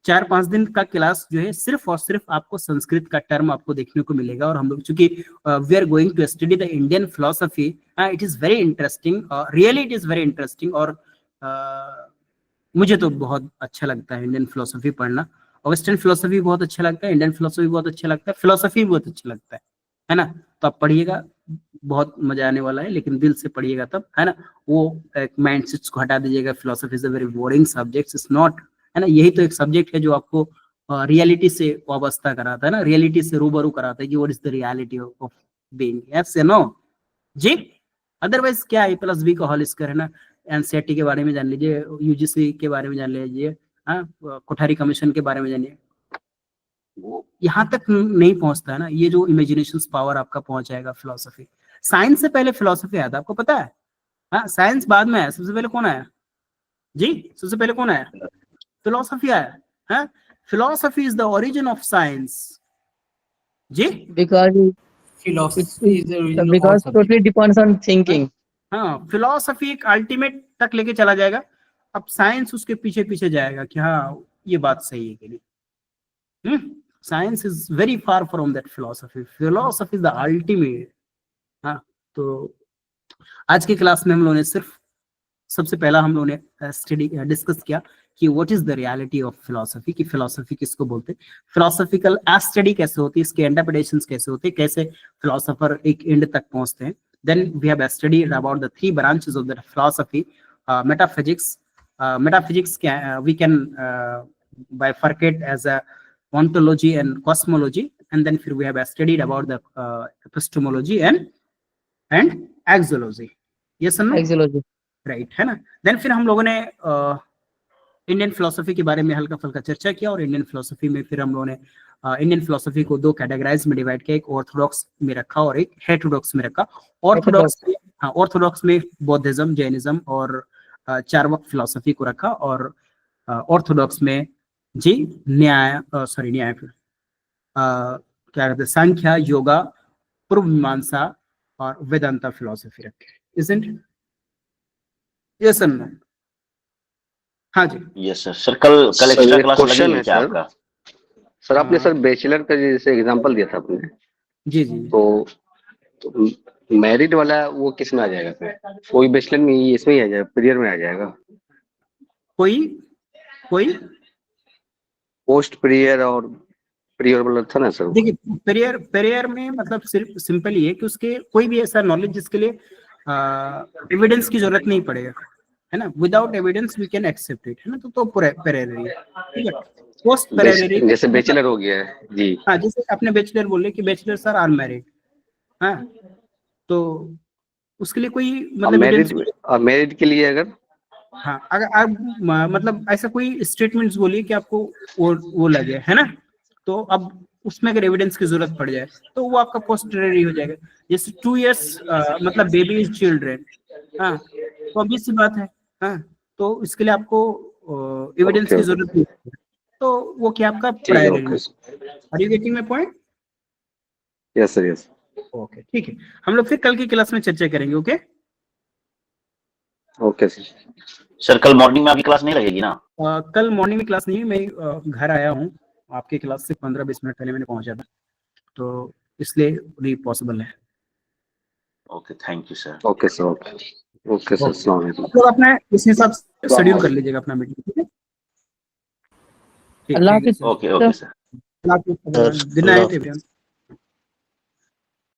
4-5 दिन का क्लास जो है सिर्फ और सिर्फ आपको संस्कृत का टर्म आपको देखने को मिलेगा। और हम लोग चूंकि we are going to study the Indian philosophy, it is very interesting, really it is very interesting. और मुझे तो बहुत अच्छा लगता है इंडियन फिलोसफी पढ़ना। वेस्टर्न फिलोसफी बहुत अच्छा लगता है, इंडियन फिलोसफी बहुत अच्छा लगता है, फिलोसफी बहुत अच्छा लगता है ना। तो आप पढ़िएगा, बहुत मजा आने वाला है, लेकिन दिल से पढ़िएगा तब, है ना। वो माइंड सेट्स को हटा दीजिएगा, philosophy is a very boring subject, it's not, है ना। यही तो एक सब्जेक्ट है जो आपको रियलिटी से वाबस्ता कराता है ना, रियलिटी से रूबरू कराता है कि what is the reality of being, yes या नो जी। अदरवाइज क्या है, प्लस बी का होल स्क्वायर, है ना। एनसीईआरटी के बारे में जान लीजिए, यूजीसी के बारे में जान लीजिए, हाँ, कोठारी कमीशन के बारे में जानिए, वो यहाँ तक नहीं पहुंचता है ना। ये जो इमेजिनेशन पावर आपका पहुंच जाएगा फिलोसफी। साइंस से पहले फिलोसफी आया था, आपको पता है, हाँ, साइंस बाद में आया। सबसे पहले कौन आया जी, सबसे पहले कौन आया, फिलोसफी आया, है। Philosophy is the origin of science जी। Because Philosophy is the origin of all because subjects. totally depends on thinking. हाँ, फिलोसफी एक अल्टीमेट तक लेके चला जाएगा, अब साइंस उसके पीछे पीछे जाएगा कि हाँ ये बात सही है कि नहीं। Science is very far from that philosophy, philosophy is the ultimate. हाँ, तो आज की क्लास में हम लोगों ने सिर्फ सबसे पहला हम लोगों ने स्टडी डिस्कस किया कि what is the reality of philosophy, कि फिलोसफी किसको बोलते हैं, फिलोसफिकल स्टडी कैसे होती है, इसके इंटरप्रिटेशंस कैसे होते हैं, कैसे फिलोसोफर एक एंड तक पहुंचते हैं। Then we have studied about the 3 branches of the philosophy, metaphysics, metaphysics we can bifurcate as a ontology and cosmology, and then we have studied about the epistemology and axiology, yes or no, Axiology. Right, है ना। Then फिर हम लोगों ने Indian philosophy के बारे में हल्का फुल्का चर्चा किया, और इंडियन फिलोसफी में फिर हम लोगों ने इंडियन फिलोसफी को 2 कैटेगराइज में डिवाइड किया, एक ऑर्थोडॉक्स में रखा और एक हेटेरोडॉक्स में रखा। ऑर्थोडॉक्स में बौद्धिज्म, जैनिज्म और चार्वाक फिलोसफी को रखा, और ऑर्थोडॉक्स में जी न्याय क्या कहते हैं, सांख्य, योगा, पूर्व मीमांसा और वेदांता फिलोसफी रखे, isn't it? Yes or no? हाँ जी, यस सर। सर कल एक्स्ट्रा क्लास क्वेश्चन लगी है है क्या सर। आपका? सर आपने सर बैचलर का जैसे एग्जांपल दिया था आपने, जी जी, तो मैरिड वाला वो किस में आ जाएगा सर? कोई बैचलर में इसमें ही आ जाएगा, पीरियड में आ जाएगा, कोई पोस्ट पीरियड और पीरियड वाला था ना सर? देखिए, पेरियर में मतलब सिर्फ सिंपल ये है कि उसके कोई भी ऐसा नॉलेज जिसके लिए एविडेंस की जरूरत नहीं पड़ेगा, है ना। Without evidence we can accept it, है ना। तो पेरियरी, ठीक है। पोस्ट पेरियरी जैसे बैचलर हो गया है जी। हाँ, जैसे अपने बैचलर बोले कि बैचलर सर आर मैरिड, हाँ, तो उसके लिए कोई मतलब मैरिड के लिए अगर, हाँ, अगर आप मतलब ऐसा कोई स्टेटमेंट्स बोलिए कि आपको वो लगे, है ना, तो अब उसमें अगर एविडेंस की जरूरत पड़ जाए तो वो आपका पोस्टररी हो जाएगा। जैसे 2 years मतलब बेबी इज चिल्ड्रेन, हाँ, तो obvious सी बात है, हाँ, तो इसके लिए आपको एविडेंस की जरूरत नहीं है, तो वो क्या आपका priority. Are you getting my point? Yes sir, yes. Okay, ठीक है, हम लोग फिर कल की क्लास में चर्चा करेंगे। Okay okay sir. सर कल मॉर्निंग में आपकी क्लास नहीं लगेगी ना? कल मॉर्निंग में क्लास नहीं, मैं घर आया हूँ, आपकी क्लास से 15-20 मिनट पहले मैंने पहुंचा था, तो इसलिए नहीं पॉसिबल है। Okay, thank you sir. Okay sir, okay sir, अस्सलाम वालेकुम। तो अपना इस हिसाब से शेड्यूल कर लीजिएगा अपना मीटिंग, ठीक है। अल्लाह हाफिज। Okay sir. Good night everyone.